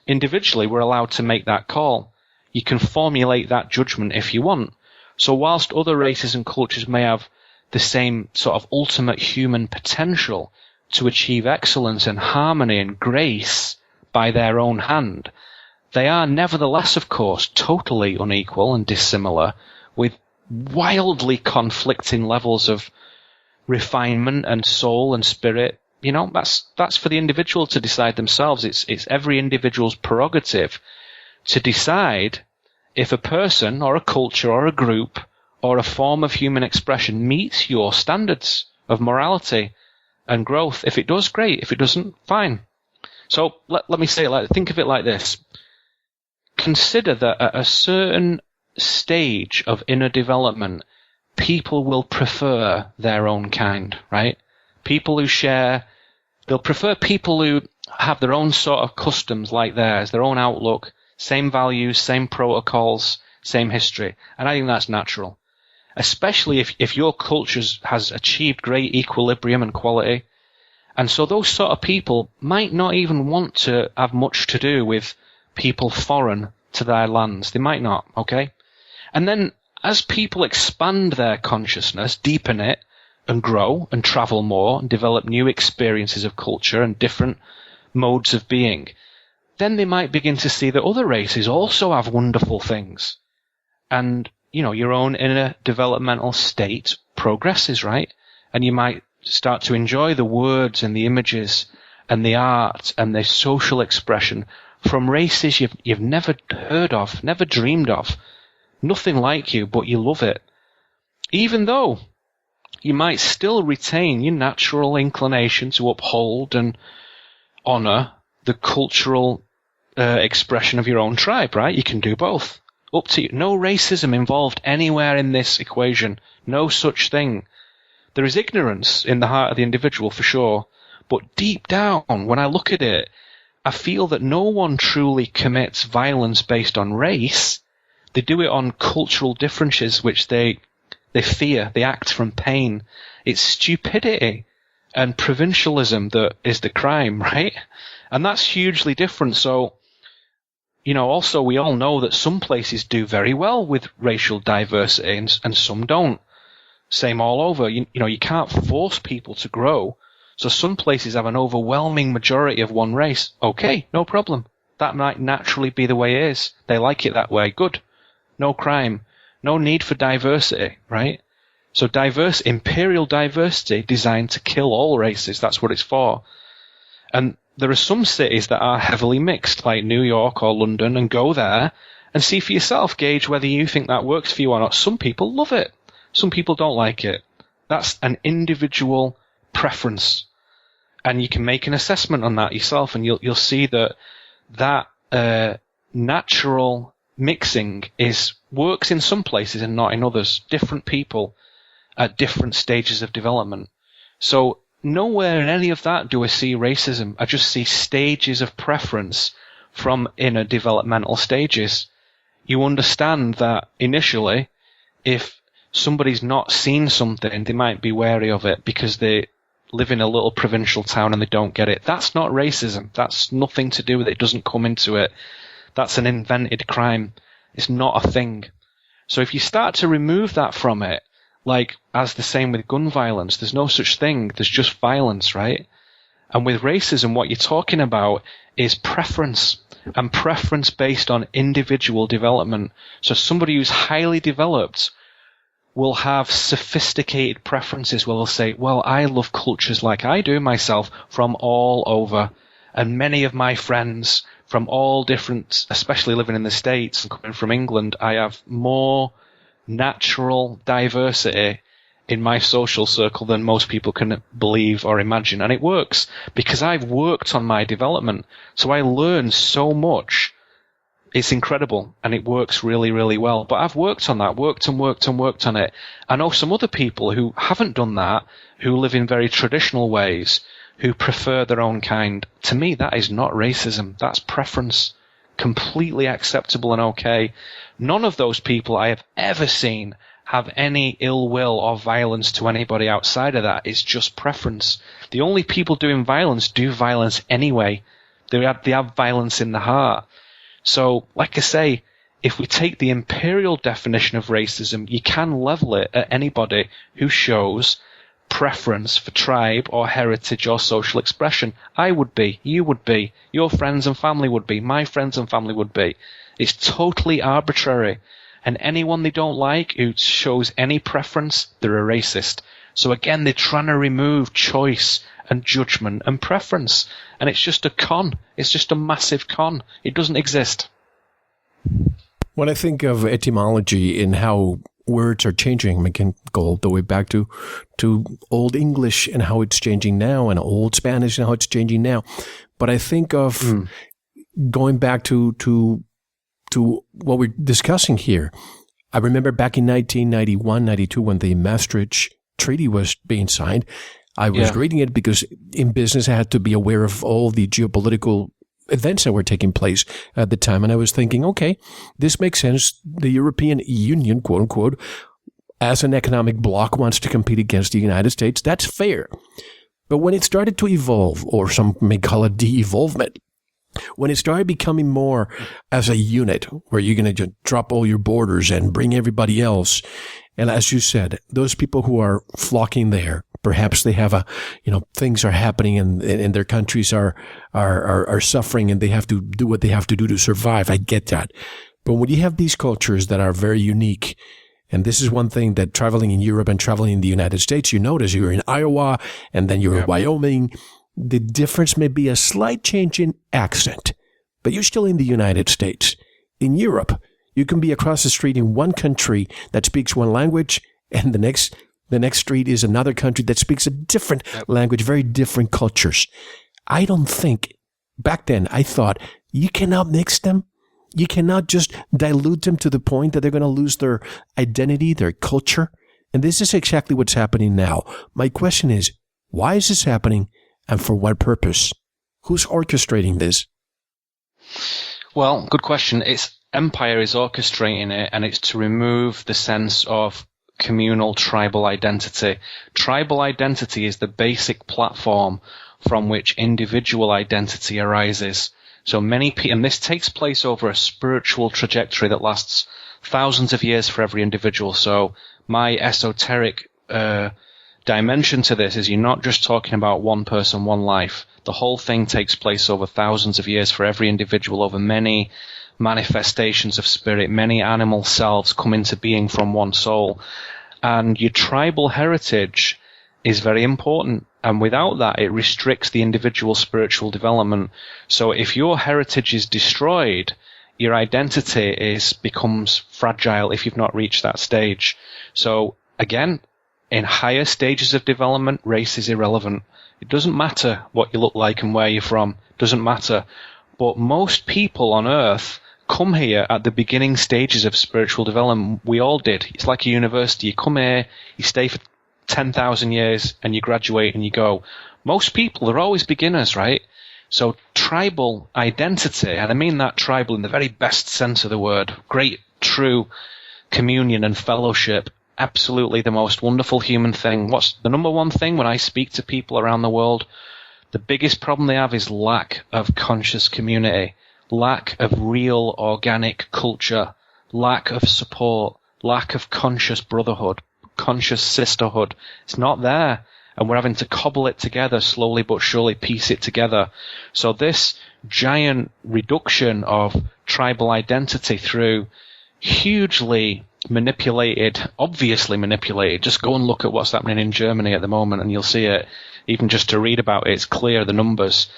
individually, we're allowed to make that call. You can formulate that judgment if you want. So whilst other races and cultures may have the same sort of ultimate human potential to achieve excellence and harmony and grace by their own hand, they are nevertheless, of course, totally unequal and dissimilar, with wildly conflicting levels of refinement and soul and spirit. That's for the individual to decide themselves. It's every individual's prerogative to decide if a person or a culture or a group or a form of human expression meets your standards of morality and growth. If it does, great. If it doesn't, fine. So let me say it think of it like this. Consider that at a certain stage of inner development, people will prefer their own kind, right? People who share, they'll prefer people who have their own sort of customs like theirs, their own outlook, same values, same protocols, same history. And I think that's natural. Especially if your culture has achieved great equilibrium and quality. And so those sort of people might not even want to have much to do with people foreign to their lands. They might not, okay? And then as people expand their consciousness, deepen it, and grow and travel more and develop new experiences of culture and different modes of being, then they might begin to see that other races also have wonderful things. And, your own inner developmental state progresses, right? And you might start to enjoy the words and the images and the art and the social expression from races you've never heard of, never dreamed of. Nothing like you, but you love it. Even though you might still retain your natural inclination to uphold and honor the cultural expression of your own tribe, right? You can do both. Up to you. No racism involved anywhere in this equation. No such thing. There is ignorance in the heart of the individual for sure, but deep down, when I look at it, I feel that no one truly commits violence based on race. They do it on cultural differences which they fear. They act from pain. It's stupidity and provincialism that is the crime, right? And that's hugely different. So, also we all know that some places do very well with racial diversity and some don't. Same all over. You can't force people to grow. So some places have an overwhelming majority of one race. Okay, no problem. That might naturally be the way it is. They like it that way. Good. No crime. No need for diversity, right? So imperial diversity designed to kill all races. That's what it's for. And there are some cities that are heavily mixed, like New York or London, and go there and see for yourself, gauge whether you think that works for you or not. Some people love it. Some people don't like it. That's an individual preference. And you can make an assessment on that yourself, and you'll see that natural mixing works in some places and not in others. Different people at different stages of development. So nowhere in any of that do I see racism. I just see stages of preference from inner developmental stages. You understand that initially, if somebody's not seen something, they might be wary of it because they live in a little provincial town and they don't get it. That's not racism. That's nothing to do with it. It doesn't come into it. That's an invented crime. It's not a thing. So if you start to remove that from it, like as the same with gun violence, there's no such thing. There's just violence, right? And with racism, what you're talking about is preference, and preference based on individual development. So somebody who's highly developed will have sophisticated preferences where they'll say, well, I love cultures like I do myself from all over. And many of my friends from all different, especially living in the States and coming from England, I have more natural diversity in my social circle than most people can believe or imagine. And it works because I've worked on my development. So I learn so much. It's incredible, and it works really, really well. But I've worked on that, worked on it. I know some other people who haven't done that, who live in very traditional ways, who prefer their own kind. To me, that is not racism. That's preference. Completely acceptable and okay. None of those people I have ever seen have any ill will or violence to anybody outside of that. It's just preference. The only people doing violence do violence anyway. They have violence in the heart. So, like I say, if we take the imperial definition of racism, you can level it at anybody who shows preference for tribe or heritage or social expression. I would be, you would be, your friends and family would be, my friends and family would be. It's totally arbitrary. And anyone they don't like who shows any preference, they're a racist. So again, they're trying to remove choice and judgment and preference. And it's just a con. It's just a massive con. It doesn't exist. When I think of etymology and how words are changing, we can go all the way back to Old English and how it's changing now, and Old Spanish and how it's changing now. But I think of going back to what we're discussing here. I remember back in 1991, 92, when the Maastricht Treaty was being signed, I was reading it because in business I had to be aware of all the geopolitical events that were taking place at the time. And I was thinking, okay, this makes sense. The European Union, quote unquote, as an economic bloc wants to compete against the United States. That's fair. But when it started to evolve, or some may call it de-evolvement, when it started becoming more as a unit where you're going to just drop all your borders and bring everybody else, And as you said, those people who are flocking there, perhaps they have things are happening and their countries are suffering and they have to do what they have to do to survive. I get that. But when you have these cultures that are very unique, and this is one thing that traveling in Europe and traveling in the United States, you notice you're in Iowa and then you're in Wyoming. The difference may be a slight change in accent, but you're still in the United States. In Europe, you can be across the street in one country that speaks one language, and the next street is another country that speaks a different language, very different cultures. I don't think, back then, I thought, you cannot mix them. You cannot just dilute them to the point that they're going to lose their identity, their culture. And this is exactly what's happening now. My question is, why is this happening and for what purpose? Who's orchestrating this? Well, good question. Empire is orchestrating it, and it's to remove the sense of communal tribal identity. Tribal identity is the basic platform from which individual identity arises. So many people, and this takes place over a spiritual trajectory that lasts thousands of years for every individual. So my esoteric dimension to this is you're not just talking about one person, one life. The whole thing takes place over thousands of years for every individual, over many manifestations of spirit, many animal selves come into being from one soul. And your tribal heritage is very important. And without that, it restricts the individual spiritual development. So if your heritage is destroyed, your identity becomes fragile if you've not reached that stage. So again, in higher stages of development, race is irrelevant. It doesn't matter what you look like and where you're from. It doesn't matter. But most people on Earth come here at the beginning stages of spiritual development. We all did. It's like a university. You come here, you stay for 10,000 years, and you graduate and you go. Most people are always beginners, right? So tribal identity, and I mean that tribal in the very best sense of the word, great, true communion and fellowship, absolutely the most wonderful human thing. What's the number one thing when I speak to people around the world? The biggest problem they have is lack of conscious community, lack of real organic culture, lack of support, lack of conscious brotherhood, conscious sisterhood. It's not there. And we're having to cobble it together slowly but surely, piece it together. So this giant reduction of tribal identity through hugely manipulated, obviously manipulated. Just go and look at what's happening in Germany at the moment and you'll see it. Even just to read about it, it's clear, the numbers.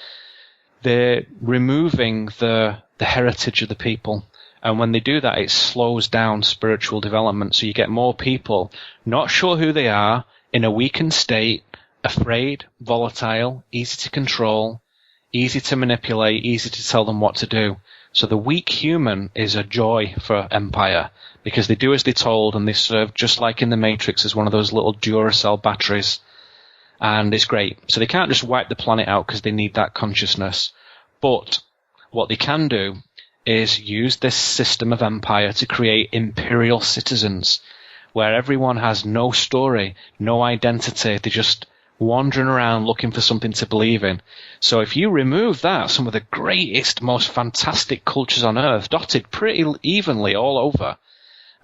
They're removing the heritage of the people. And when they do that, it slows down spiritual development. So you get more people not sure who they are, in a weakened state, afraid, volatile, easy to control, easy to manipulate, easy to tell them what to do. So the weak human is a joy for Empire because they do as they're told and they serve just like in the Matrix as one of those little Duracell batteries. And it's great. So they can't just wipe the planet out because they need that consciousness. But what they can do is use this system of Empire to create imperial citizens where everyone has no story, no identity. They're just wandering around looking for something to believe in. So if you remove that, some of the greatest, most fantastic cultures on Earth, dotted pretty evenly all over.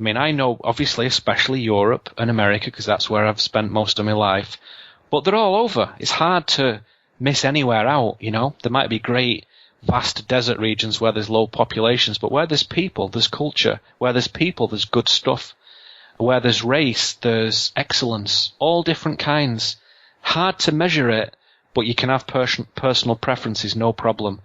I mean, I know, obviously, especially Europe and America, because that's where I've spent most of my life. But they're all over. It's hard to miss anywhere out, you know. There might be great, vast desert regions where there's low populations, but where there's people, there's culture. Where there's people, there's good stuff. Where there's race, there's excellence. All different kinds. Hard to measure it, but you can have personal preferences, no problem.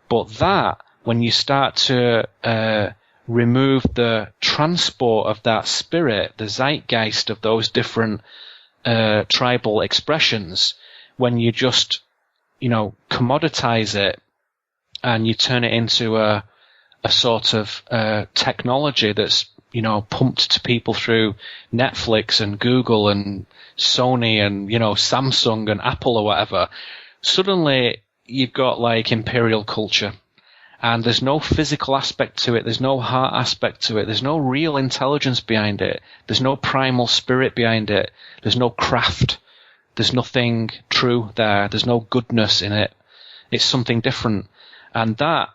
But that, when you start to remove the transport of that spirit, the zeitgeist of those different tribal expressions, when you just, commoditize it and you turn it into a sort of technology that's, pumped to people through Netflix and Google and Sony and, Samsung and Apple or whatever, suddenly you've got like imperial culture. And there's no physical aspect to it. There's no heart aspect to it. There's no real intelligence behind it. There's no primal spirit behind it. There's no craft. There's nothing true there. There's no goodness in it. It's something different. And that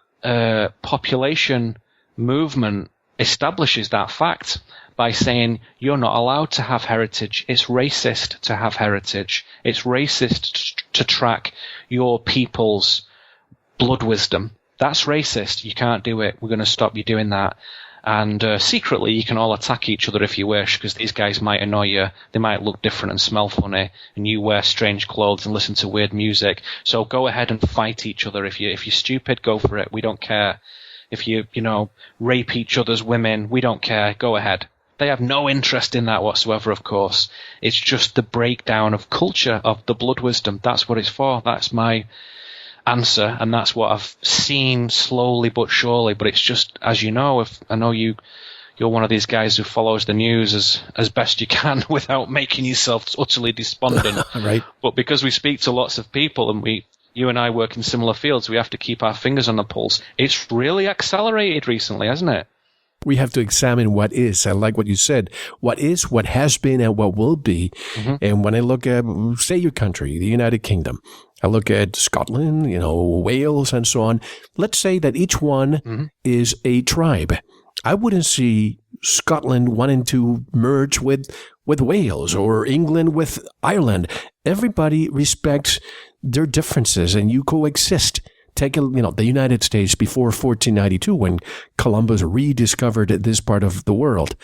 population movement establishes that fact by saying you're not allowed to have heritage. It's racist to have heritage. It's racist to track your people's blood wisdom. That's racist. You can't do it. We're going to stop you doing that. And secretly, you can all attack each other if you wish, because these guys might annoy you. They might look different and smell funny, and you wear strange clothes and listen to weird music. So go ahead and fight each other. If you're stupid, go for it. We don't care. If you rape each other's women, we don't care. Go ahead. They have no interest in that whatsoever, of course. It's just the breakdown of culture, of the blood wisdom. That's what it's for. That's my answer, and that's what I've seen slowly but surely. But it's just, as you know, if I know you're one of these guys who follows the news as best you can without making yourself utterly despondent. Right. But because we speak to lots of people, and you and I work in similar fields, we have to keep our fingers on the pulse. It's really accelerated recently, hasn't it? We have to examine what is. I like what you said. What is, what has been, and what will be. Mm-hmm. And when I look at, say, your country, the United Kingdom, I look at Scotland, Wales, and so on. Let's say that each one is a tribe. I wouldn't see Scotland wanting to merge with Wales or England with Ireland. Everybody respects their differences, and you coexist. Take the United States before 1492, when Columbus rediscovered this part of the world.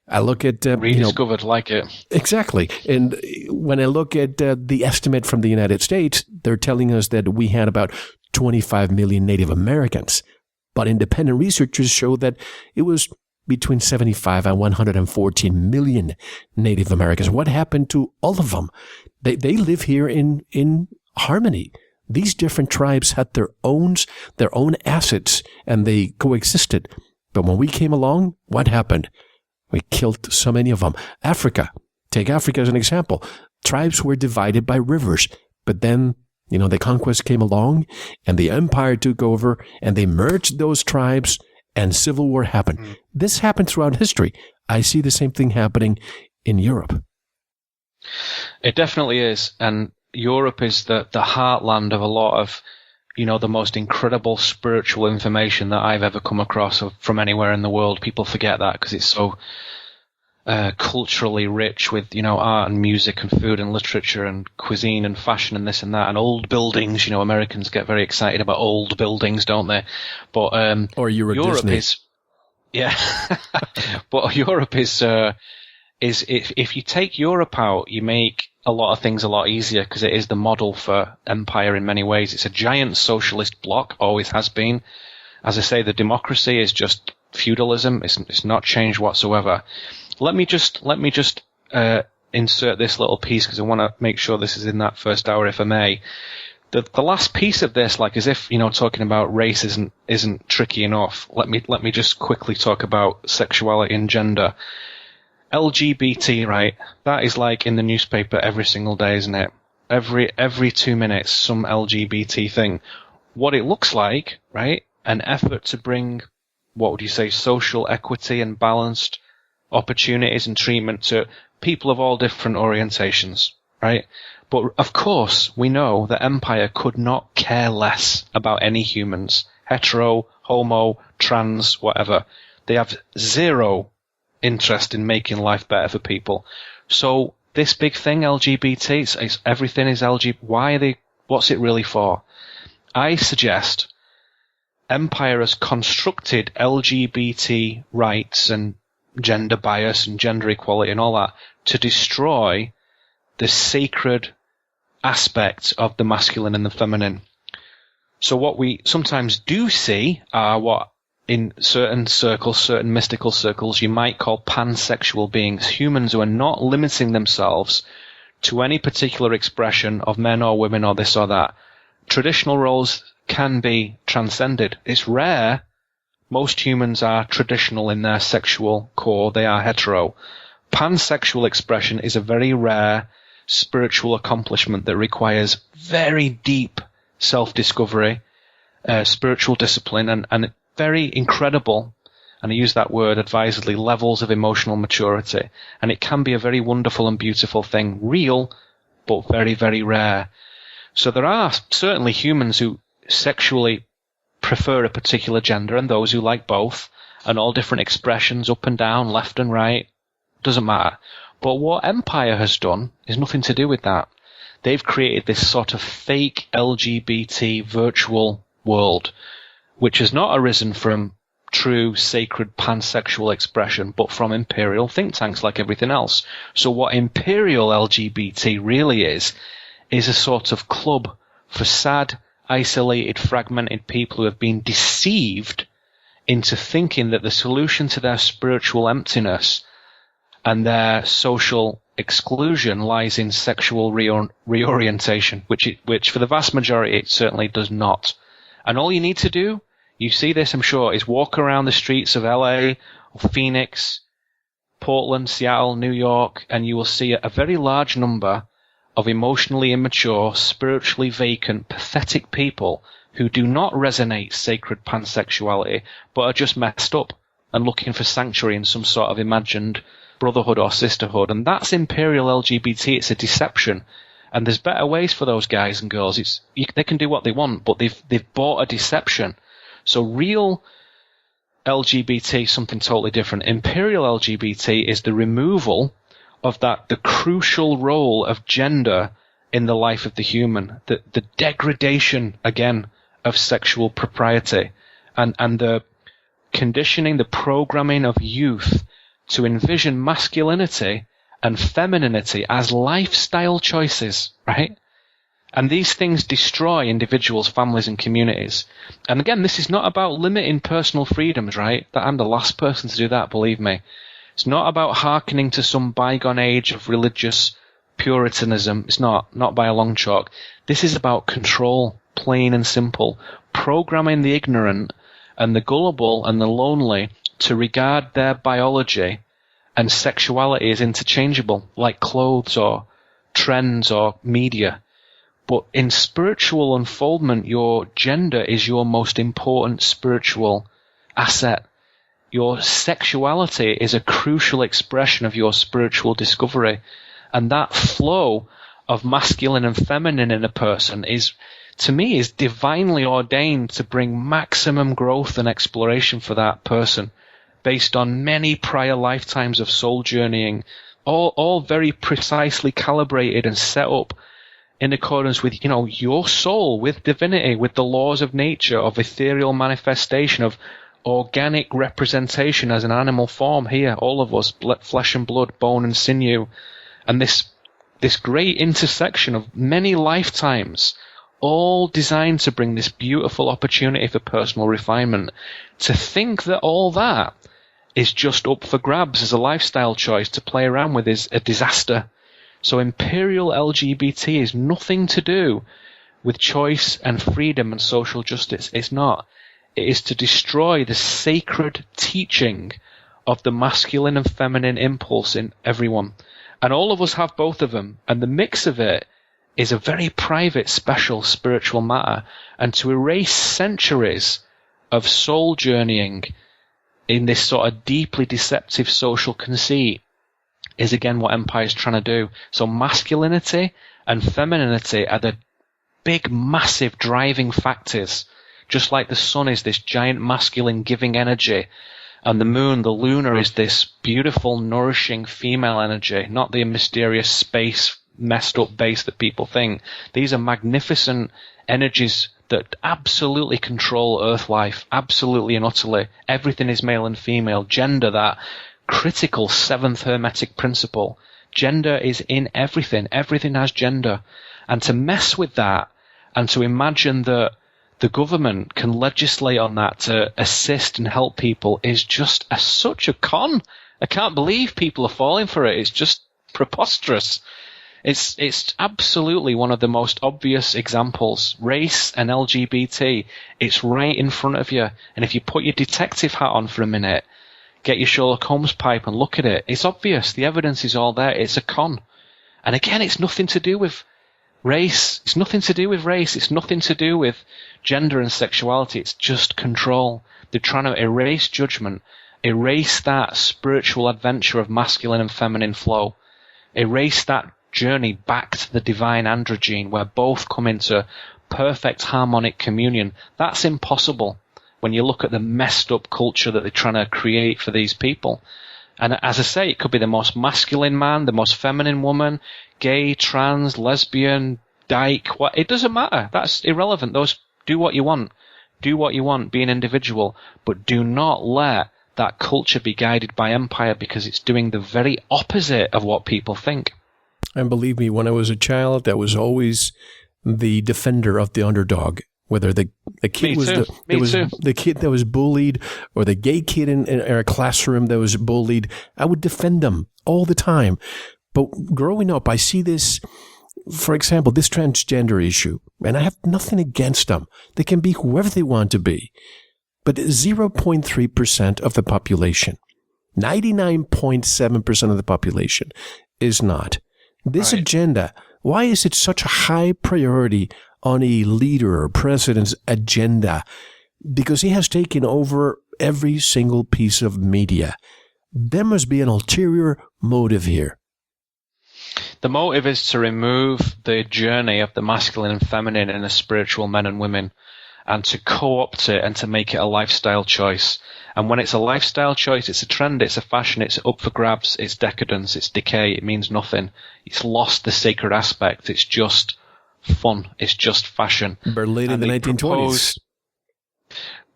I look at rediscovered, like it exactly. And when I look at the estimate from the United States, they're telling us that we had about 25 million Native Americans, but independent researchers show that it was between 75 and 114 million Native Americans. What happened to all of them? They live here in harmony. These different tribes had their own assets, and they coexisted. But when we came along, what happened? We killed so many of them. Take Africa as an example. Tribes were divided by rivers, but then, the conquest came along, and the empire took over, and they merged those tribes, and civil war happened. This happened throughout history. I see the same thing happening in Europe. It definitely is, and Europe is the heartland of a lot of, the most incredible spiritual information that I've ever come across from anywhere in the world. People forget that because it's so culturally rich with, art and music and food and literature and cuisine and fashion and this and that and old buildings. Americans get very excited about old buildings, don't they? But or Europe Disney. is, yeah. But Europe is if you take Europe out, you make a lot of things a lot easier, because it is the model for empire in many ways. It's a giant socialist bloc, always has been. As I say, the democracy is just feudalism. It's not changed whatsoever. Let me just insert this little piece, because I want to make sure this is in that first hour, if I may. The last piece of this, like as if talking about race isn't tricky enough. Let me just quickly talk about sexuality and gender. LGBT, right? That is like in the newspaper every single day, isn't it? Every 2 minutes, some LGBT thing. What it looks like, right? An effort to bring, what would you say, social equity and balanced opportunities and treatment to people of all different orientations, right? But of course, we know that empire could not care less about any humans. Hetero, homo, trans, whatever. They have zero interest in making life better for people. So this big thing, LGBT, it's everything is LGBT. What's it really for? I suggest empire has constructed LGBT rights and gender bias and gender equality and all that to destroy the sacred aspect of the masculine and the feminine. So what we sometimes do see are what in certain circles, certain mystical circles, you might call pansexual beings, humans who are not limiting themselves to any particular expression of men or women or this or that. Traditional roles can be transcended. It's rare. Most humans are traditional in their sexual core. They are hetero. Pansexual expression is a very rare spiritual accomplishment that requires very deep self-discovery, spiritual discipline, and very incredible, and I use that word advisedly, levels of emotional maturity. And it can be a very wonderful and beautiful thing, real, but very, very rare. So there are certainly humans who sexually prefer a particular gender and those who like both, and all different expressions, up and down, left and right, Doesn't matter. But what Empire has done is nothing to do with that. They've created this sort of fake LGBT virtual world, which has not arisen from true sacred pansexual expression, but from imperial think tanks like everything else. So what imperial LGBT really is a sort of club for sad, isolated, fragmented people who have been deceived into thinking that the solution to their spiritual emptiness and their social exclusion lies in sexual reorientation, which for the vast majority it certainly does not. And all you need to do, you see this, I'm sure, is walk around the streets of LA, or Phoenix, Portland, Seattle, New York, and you will see a very large number of emotionally immature, spiritually vacant, pathetic people who do not resonate sacred pansexuality, but are just messed up and looking for sanctuary in some sort of imagined brotherhood or sisterhood. And that's imperial LGBT. It's a deception. And there's better ways for those guys and girls. They can do what they want, but they've bought a deception. So real LGBT is something totally different. Imperial LGBT is the removal of the crucial role of gender in the life of the human, the degradation, again, of sexual propriety, and the conditioning, the programming of youth to envision masculinity and femininity as lifestyle choices, right? And these things destroy individuals, families, and communities. And again, this is not about limiting personal freedoms, right? That I'm the last person to do that, believe me. It's not about hearkening to some bygone age of religious puritanism. It's not by a long chalk. This is about control, plain and simple. Programming the ignorant and the gullible and the lonely to regard their biology and sexuality as interchangeable, like clothes or trends or media. But in spiritual unfoldment, your gender is your most important spiritual asset. Your sexuality is a crucial expression of your spiritual discovery. And that flow of masculine and feminine in a person is, to me, is divinely ordained to bring maximum growth and exploration for that person, based on many prior lifetimes of soul journeying, all very precisely calibrated and set up in accordance with, your soul, with divinity, with the laws of nature, of ethereal manifestation, of organic representation as an animal form here, all of us, flesh and blood, bone and sinew. And this great intersection of many lifetimes, all designed to bring this beautiful opportunity for personal refinement. To think that all that is just up for grabs as a lifestyle choice to play around with is a disaster. So imperial LGBT is nothing to do with choice and freedom and social justice. It's not. It is to destroy the sacred teaching of the masculine and feminine impulse in everyone. And all of us have both of them. And the mix of it is a very private, special spiritual matter. And to erase centuries of soul journeying in this sort of deeply deceptive social conceit is again what Empire is trying to do. So masculinity and femininity are the big, massive driving factors. Just like the sun is this giant masculine giving energy, and the moon, the lunar, is this beautiful, nourishing female energy, not the mysterious space, messed up base that people think. These are magnificent energies that absolutely control Earth life, absolutely and utterly. Everything is male and female. Gender, that critical seventh hermetic principle. Gender is in everything. Everything has gender. And to mess with that and to imagine that the government can legislate on that to assist and help people is just such a con. I can't believe people are falling for it. It's just preposterous. It's absolutely one of the most obvious examples. Race and LGBT, it's right in front of you. And if you put your detective hat on for a minute, get your Sherlock Holmes pipe and look at it, it's obvious. The evidence is all there. It's a con. And again, it's nothing to do with race. It's nothing to do with race. It's nothing to do with gender and sexuality. It's just control. They're trying to erase judgment, erase that spiritual adventure of masculine and feminine flow, erase that journey back to the divine androgyne where both come into perfect harmonic communion. That's impossible when you look at the messed up culture that they're trying to create for these people. And as I say, it could be the most masculine man, the most feminine woman, gay, trans, lesbian, dyke, what, it doesn't matter. That's irrelevant. Do what you want. Do what you want, be an individual, but do not let that culture be guided by empire, because it's doing the very opposite of what people think. And believe me, when I was a child, that was always the defender of the underdog. Whether the kid was the kid that was bullied, or the gay kid in our classroom that was bullied, I would defend them all the time. But growing up, I see this, for example, this transgender issue, and I have nothing against them. They can be whoever they want to be. But 0.3% of the population, 99.7% of the population is not. This agenda, why is it such a high priority on a leader or president's agenda? Because he has taken over every single piece of media. There must be an ulterior motive here. The motive is to remove the journey of the masculine and feminine in the spiritual men and women, and to co-opt it and to make it a lifestyle choice. And when it's a lifestyle choice, it's a trend, it's a fashion, it's up for grabs, it's decadence, it's decay, it means nothing. It's lost the sacred aspect. It's just fun. It's just fashion. Berlin in the 1920s.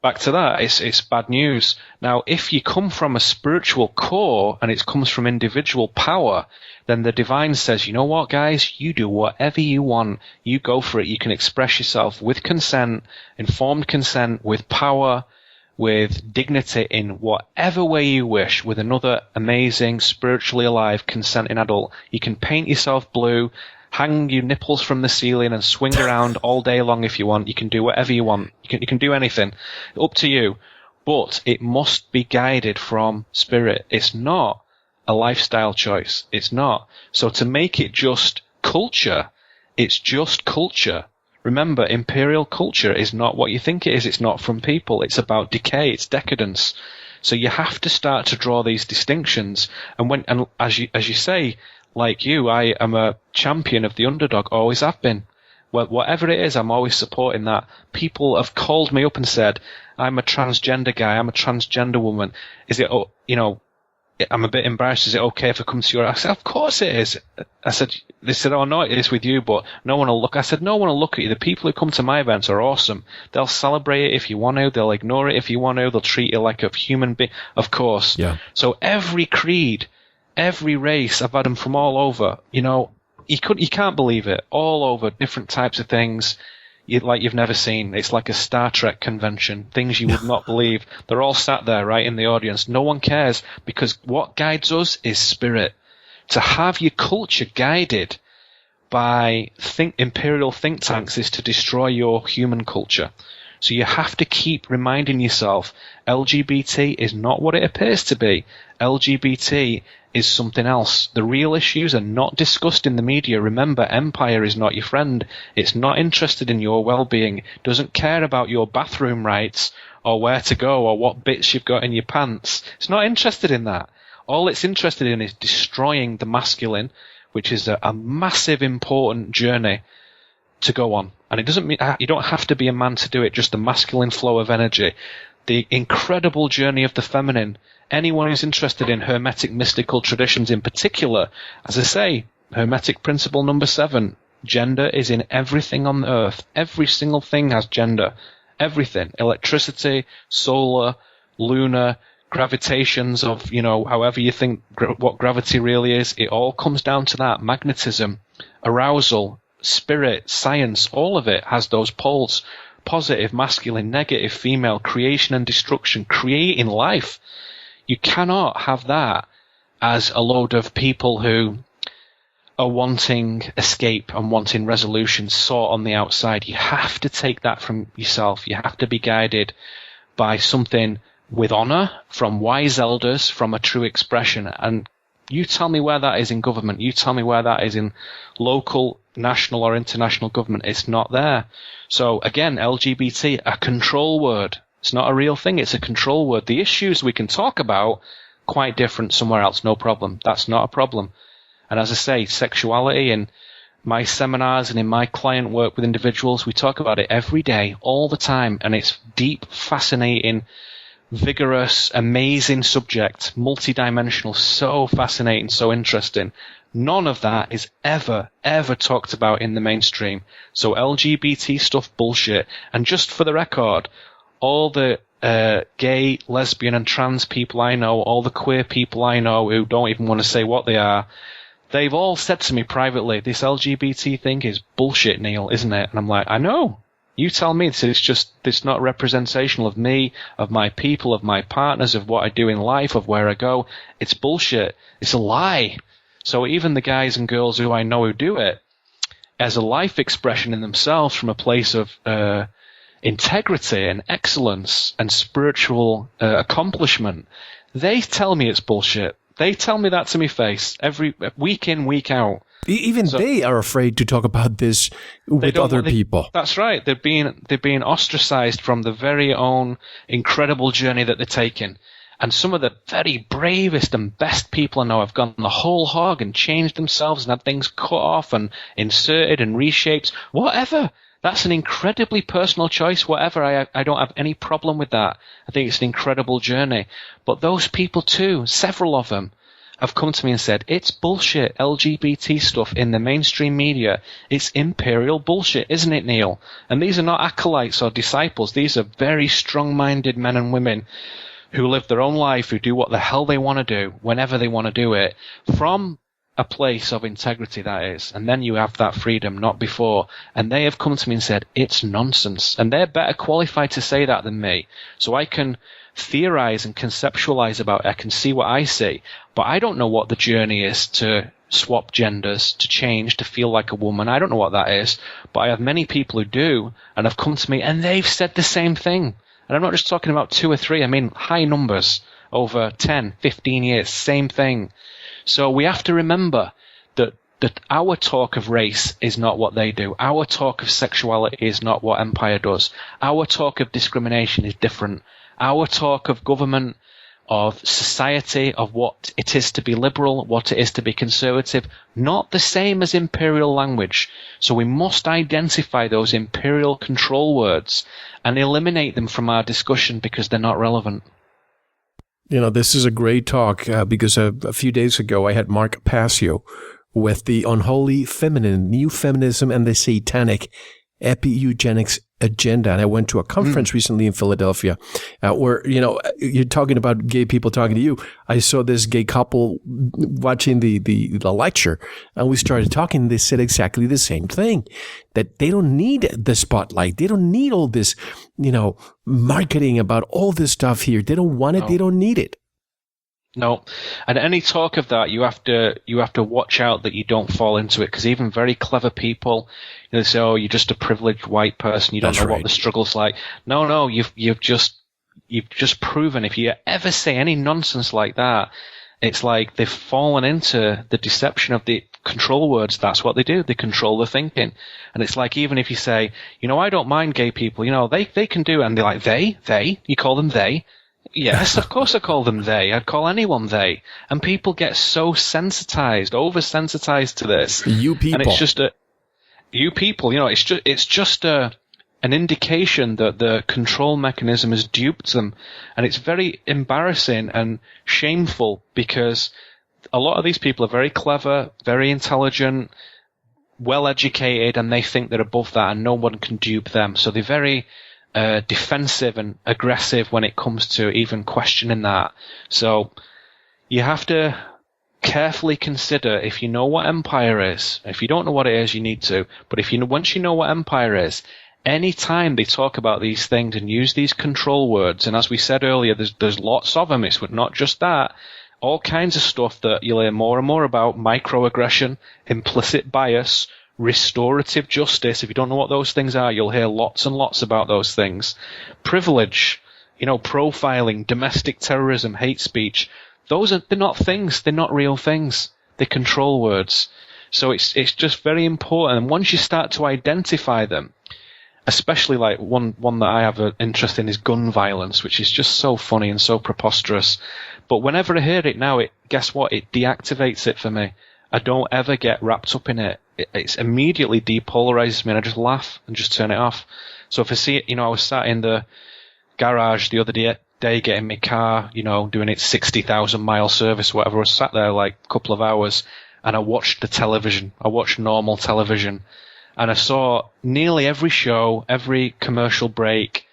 Back to that, it's bad news. Now, if you come from a spiritual core and it comes from individual power, then the divine says, you know what, guys, you do whatever you want. You go for it. You can express yourself with consent, informed consent, with power, with dignity, in whatever way you wish, with another amazing, spiritually alive, consenting adult. You can paint yourself blue, hang your nipples from the ceiling and swing around all day long if you want. You can do whatever you want. You can do anything. Up to you. But it must be guided from spirit. It's not a lifestyle choice. It's not. So to make it just culture, it's just culture. Remember, imperial culture is not what you think it is. It's not from people. It's about decay. It's decadence. So you have to start to draw these distinctions. And as you say, like you, I am a champion of the underdog, always have been. Well, whatever it is, I'm always supporting that. People have called me up and said, I'm a transgender guy, I'm a transgender woman. Is it, I'm a bit embarrassed. Is it okay if I come to your house? I said, of course it is. They said, oh no, it is with you, but no one will look. I said, no one will look at you. The people who come to my events are awesome. They'll celebrate it if you want to. They'll ignore it if you want to. They'll treat you like a human being. Of course. Yeah. So every creed, every race, I've had them from all over. You can't believe it. All over, different types of things. You've never seen. It's like a Star Trek convention. Things you would not believe. They're all sat there right in the audience. No one cares, because what guides us is spirit. To have your culture guided by imperial think tanks is to destroy your human culture. So you have to keep reminding yourself, LGBT is not what it appears to be. LGBT is something else. The real issues are not discussed in the media. Remember, empire is not your friend. It's not interested in your well-being. Doesn't care about your bathroom rights or where to go or what bits you've got in your pants. It's not interested in that. All it's interested in is destroying the masculine, which is a massive, important journey to go on. And it doesn't mean you don't have to be a man to do it, just the masculine flow of energy. The incredible journey of the feminine. Anyone who's interested in Hermetic mystical traditions in particular, as I say, Hermetic principle number 7, gender is in everything on the earth. Every single thing has gender. Everything. Electricity, solar, lunar, gravitations of, however you think what gravity really is, it all comes down to that. Magnetism, arousal, spirit, science, all of it has those poles. Positive, masculine, negative, female, creation and destruction, creating life. You cannot have that as a load of people who are wanting escape and wanting resolution sought on the outside. You have to take that from yourself. You have to be guided by something with honor, from wise elders, from a true expression. And you tell me where that is in government. You tell me where that is in local, national or international government. It's not there. So again, LGBT, a control word. It's not a real thing. It's a control word. The issues we can talk about, quite different somewhere else. No problem. That's not a problem. And as I say, sexuality in my seminars and in my client work with individuals, we talk about it every day, all the time. And it's deep, fascinating, vigorous, amazing subject, multidimensional, so fascinating, so interesting. None of that is ever talked about in the mainstream. So LGBT stuff, bullshit. And just for the record, all the gay, lesbian, and trans people I know, all the queer people I know who don't even want to say what they are, they've all said to me privately, this LGBT thing is bullshit, Neil, isn't it? And I'm like, I know. You tell me. It's not representational of me, of my people, of my partners, of what I do in life, of where I go. It's bullshit. It's a lie. So even the guys and girls who I know who do it, as a life expression in themselves from a place of integrity and excellence and spiritual accomplishment, they tell me it's bullshit. They tell me that to my face every week in, week out. Even they are afraid to talk about this with other people. That's right. They're being ostracized from the very own incredible journey that they're taking. And some of the very bravest and best people I know have gone the whole hog and changed themselves and had things cut off and inserted and reshaped. Whatever. That's an incredibly personal choice. Whatever. I don't have any problem with that. I think it's an incredible journey. But those people too, several of them, have come to me and said, it's bullshit, LGBT stuff in the mainstream media. It's imperial bullshit, isn't it, Neil? And these are not acolytes or disciples. These are very strong-minded men and women who live their own life, who do what the hell they want to do, whenever they want to do it, from a place of integrity, that is. And then you have that freedom, not before. And they have come to me and said, it's nonsense. And they're better qualified to say that than me. So I can theorize and conceptualize about it. I can see what I see. But I don't know what the journey is to swap genders, to change, to feel like a woman. I don't know what that is. But I have many people who do and have come to me and they've said the same thing. And I'm not just talking about 2 or 3. I mean high numbers over 10, 15 years. Same thing. So we have to remember that our talk of race is not what they do. Our talk of sexuality is not what Empire does. Our talk of discrimination is different. Our talk of government, of society, of what it is to be liberal, what it is to be conservative, not the same as imperial language. So we must identify those imperial control words and eliminate them from our discussion because they're not relevant. You know, this is a great talk because a few days ago I had Mark Passio with the Unholy Feminine, New Feminism and the Satanic Epi-Eugenics Agenda. And I went to a conference recently in Philadelphia where, you know, you're talking about gay people talking to you. I saw this gay couple watching the lecture and we started talking. They said exactly the same thing, that they don't need the spotlight. They don't need all this, you know, marketing about all this stuff here. They don't want it. No. They don't need it. No, and any talk of that, you have to watch out that you don't fall into it, because even very clever people, you know, say, "Oh, you're just a privileged white person. You don't know what the struggle's like." No, you've just proven. If you ever say any nonsense like that, it's like they've fallen into the deception of the control words. That's what they do. They control the thinking, and it's like even if you say, you know, I don't mind gay people. You know, they can do it, and they're like they. You call them they. Yes, of course I call them they. I'd call anyone they. And people get so sensitized, oversensitized to this. You people. And it's just you people, you know, it's just an indication that the control mechanism has duped them. And it's very embarrassing and shameful because a lot of these people are very clever, very intelligent, well educated, and they think they're above that and no one can dupe them. So they're very defensive and aggressive when it comes to even questioning that. So you have to carefully consider, if you know what empire is. If you don't know what it is, you need to. But once you know what empire is, any time they talk about these things and use these control words, and as we said earlier, there's lots of them. It's not just that. All kinds of stuff that you'll hear more and more about: microaggression, implicit bias, restorative justice. If you don't know what those things are, you'll hear lots and lots about those things. Privilege, you know, profiling, domestic terrorism, hate speech. They're not things. They're not real things. They're control words. So it's just very important. And once you start to identify them, especially like one that I have an interest in is gun violence, which is just so funny and so preposterous. But whenever I hear it now, guess what? It deactivates it for me. I don't ever get wrapped up in it. It immediately depolarizes me and I just laugh and just turn it off. So if I see it, you know, I was sat in the garage the other day day getting my car, doing its 60,000 mile service, whatever. I was sat there like a couple of hours and I watched the television. I watched normal television and I saw nearly every show, every commercial break,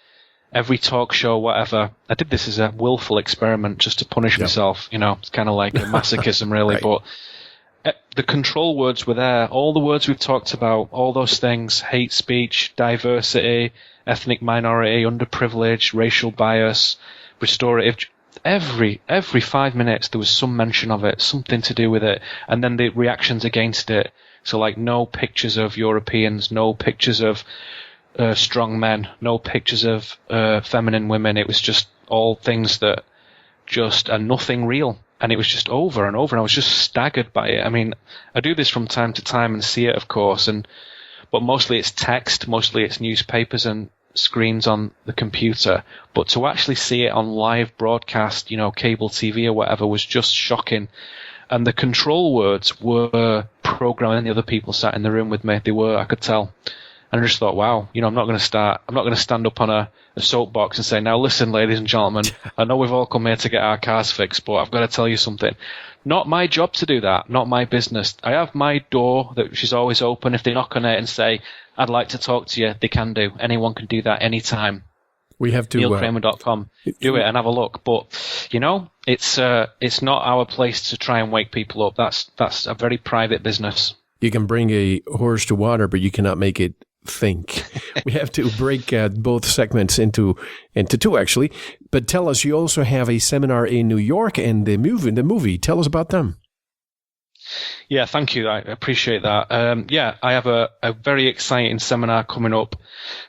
every talk show, whatever. I did this as a willful experiment just to punish myself. It's kind of like a masochism really, right. But the control words were there. All the words we've talked about, all those things, hate speech, diversity, ethnic minority, underprivileged, racial bias, restorative. Every 5 minutes there was some mention of it, something to do with it, and then the reactions against it. So like no pictures of Europeans, no pictures of strong men, no pictures of feminine women. It was just all things that just are nothing real. And it was just over and over, and I was just staggered by it. I mean, I do this from time to time and see it, of course, but mostly it's text, mostly it's newspapers and screens on the computer. But to actually see it on live broadcast, cable TV or whatever, was just shocking. And the control words were programming the other people sat in the room with me. They were, I could tell. And I just thought, wow, I'm not going to stand up on a soapbox and say, now listen, ladies and gentlemen, I know we've all come here to get our cars fixed, but I've got to tell you something. Not my job to do that, not my business. I have my door that she's always open. If they knock on it and say, I'd like to talk to you, they can do. Anyone can do that anytime. We have to NeilKramer.com. Do it and have a look. But, it's not our place to try and wake people up. That's a very private business. You can bring a horse to water, but you cannot make it think. We have to break both segments into two, actually. But tell us, you also have a seminar in New York and the movie. Tell us about them. Yeah, thank you. I appreciate that. I have a very exciting seminar coming up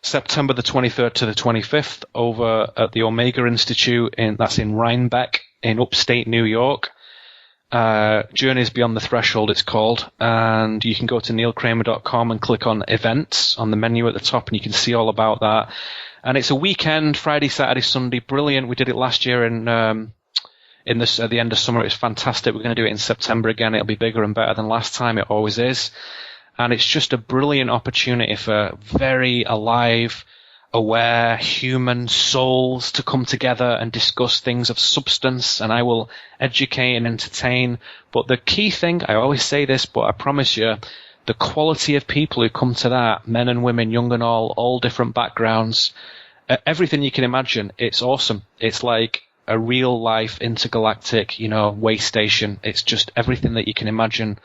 September the 23rd to the 25th over at the Omega Institute that's in Rhinebeck in upstate New York. Journeys Beyond the Threshold, it's called, and you can go to NeilKramer.com and click on events on the menu at the top, and you can see all about that. And it's a weekend, Friday, Saturday, Sunday, brilliant. We did it last year at the end of summer. It was fantastic. We're going to do it in September again. It'll be bigger and better than last time. It always is. And it's just a brilliant opportunity for very alive, aware human souls to come together and discuss things of substance, and I will educate and entertain. But the key thing, I always say this, but I promise you, the quality of people who come to that, men and women, young and all different backgrounds, everything you can imagine, it's awesome. It's like a real life intergalactic, way station. It's just everything that you can imagine.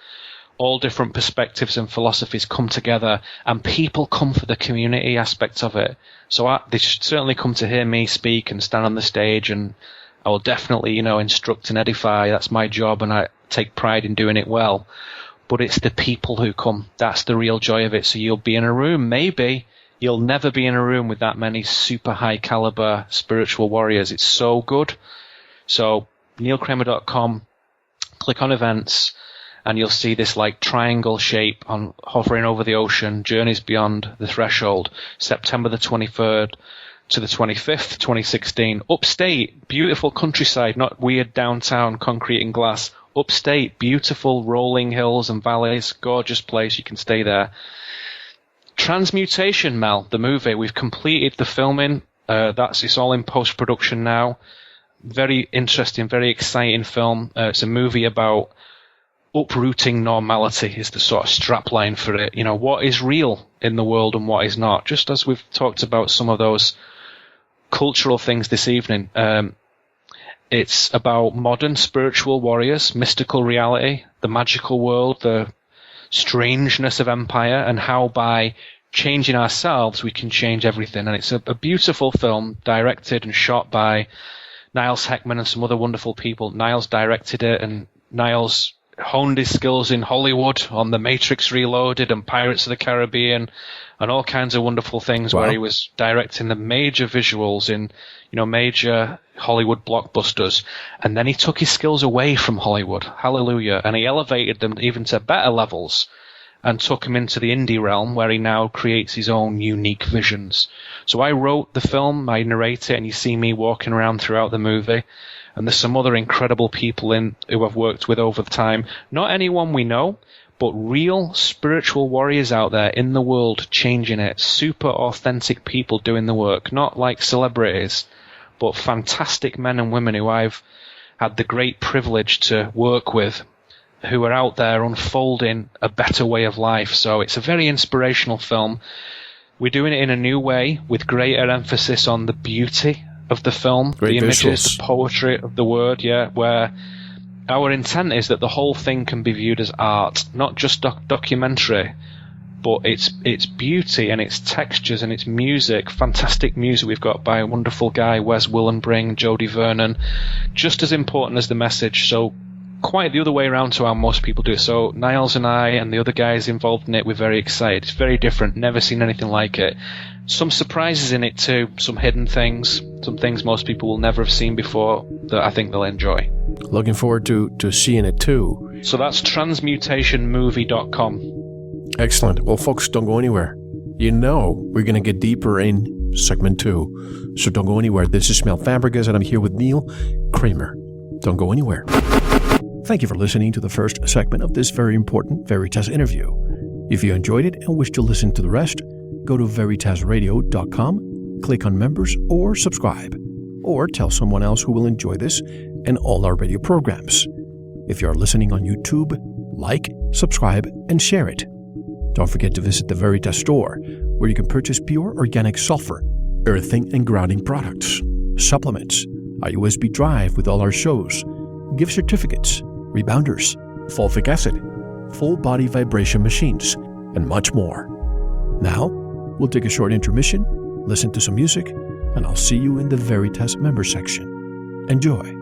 All different perspectives and philosophies come together, and people come for the community aspect of it. So they should certainly come to hear me speak and stand on the stage, and I will definitely, instruct and edify. That's my job, and I take pride in doing it well. But it's the people who come. That's the real joy of it. So you'll be in a room, maybe. You'll never be in a room with that many super high caliber spiritual warriors. It's so good. So NeilKramer.com, click on events, and you'll see this like triangle shape on hovering over the ocean, Journeys Beyond the Threshold, September the 23rd to the 25th, 2016. Upstate, beautiful countryside, not weird downtown concrete and glass. Upstate, beautiful rolling hills and valleys, gorgeous place, you can stay there. Transmutation, Mel, the movie, we've completed the filming. It's all in post-production now. Very interesting, very exciting film. It's a movie about uprooting normality is the sort of strapline for it. What is real in the world and what is not. Just as we've talked about some of those cultural things this evening. It's about modern spiritual warriors, mystical reality, the magical world, the strangeness of empire, and how by changing ourselves we can change everything. And it's a beautiful film, directed and shot by Niles Heckman and some other wonderful people. Niles directed it, and Niles honed his skills in Hollywood on The Matrix Reloaded and Pirates of the Caribbean and all kinds of wonderful things. Wow. Where he was directing the major visuals in, major Hollywood blockbusters. And then he took his skills away from Hollywood. Hallelujah. And he elevated them even to better levels and took him into the indie realm where he now creates his own unique visions. So I wrote the film, I narrate it, and you see me walking around throughout the movie. And there's some other incredible people who I've worked with over the time. Not anyone we know, but real spiritual warriors out there in the world changing it. Super authentic people doing the work. Not like celebrities, but fantastic men and women who I've had the great privilege to work with, who are out there unfolding a better way of life. So it's a very inspirational film. We're doing it in a new way with greater emphasis on the beauty of the film, Great the images, visuals. the poetry of the word, where our intent is that the whole thing can be viewed as art, not just documentary, but its beauty and its textures and its music, fantastic music we've got by a wonderful guy, Wes Willenbring, Jodie Vernon, just as important as the message. So quite the other way around to how most people do it. So Niles and I and the other guys involved in it, we're very excited. It's very different, never seen anything like it. Some surprises in it too, some hidden things, some things most people will never have seen before that I think they'll enjoy. Looking forward to seeing it too. So that's transmutationmovie.com. Excellent. Well, folks, don't go anywhere. You know we're going to get deeper in segment 2. So don't go anywhere. This is Mel Fabregas, and I'm here with Neil Kramer. Don't go anywhere. Thank you for listening to the first segment of this very important Veritas interview. If you enjoyed it and wish to listen to the rest, go to veritasradio.com, click on members or subscribe, or tell someone else who will enjoy this and all our radio programs. If you are listening on YouTube, like, subscribe, and share it. Don't forget to visit the Veritas store, where you can purchase pure organic sulfur, earthing and grounding products, supplements, a USB drive with all our shows, gift certificates, rebounders, fulvic acid, full body vibration machines, and much more. Now, we'll take a short intermission, listen to some music, and I'll see you in the Veritas member section. Enjoy.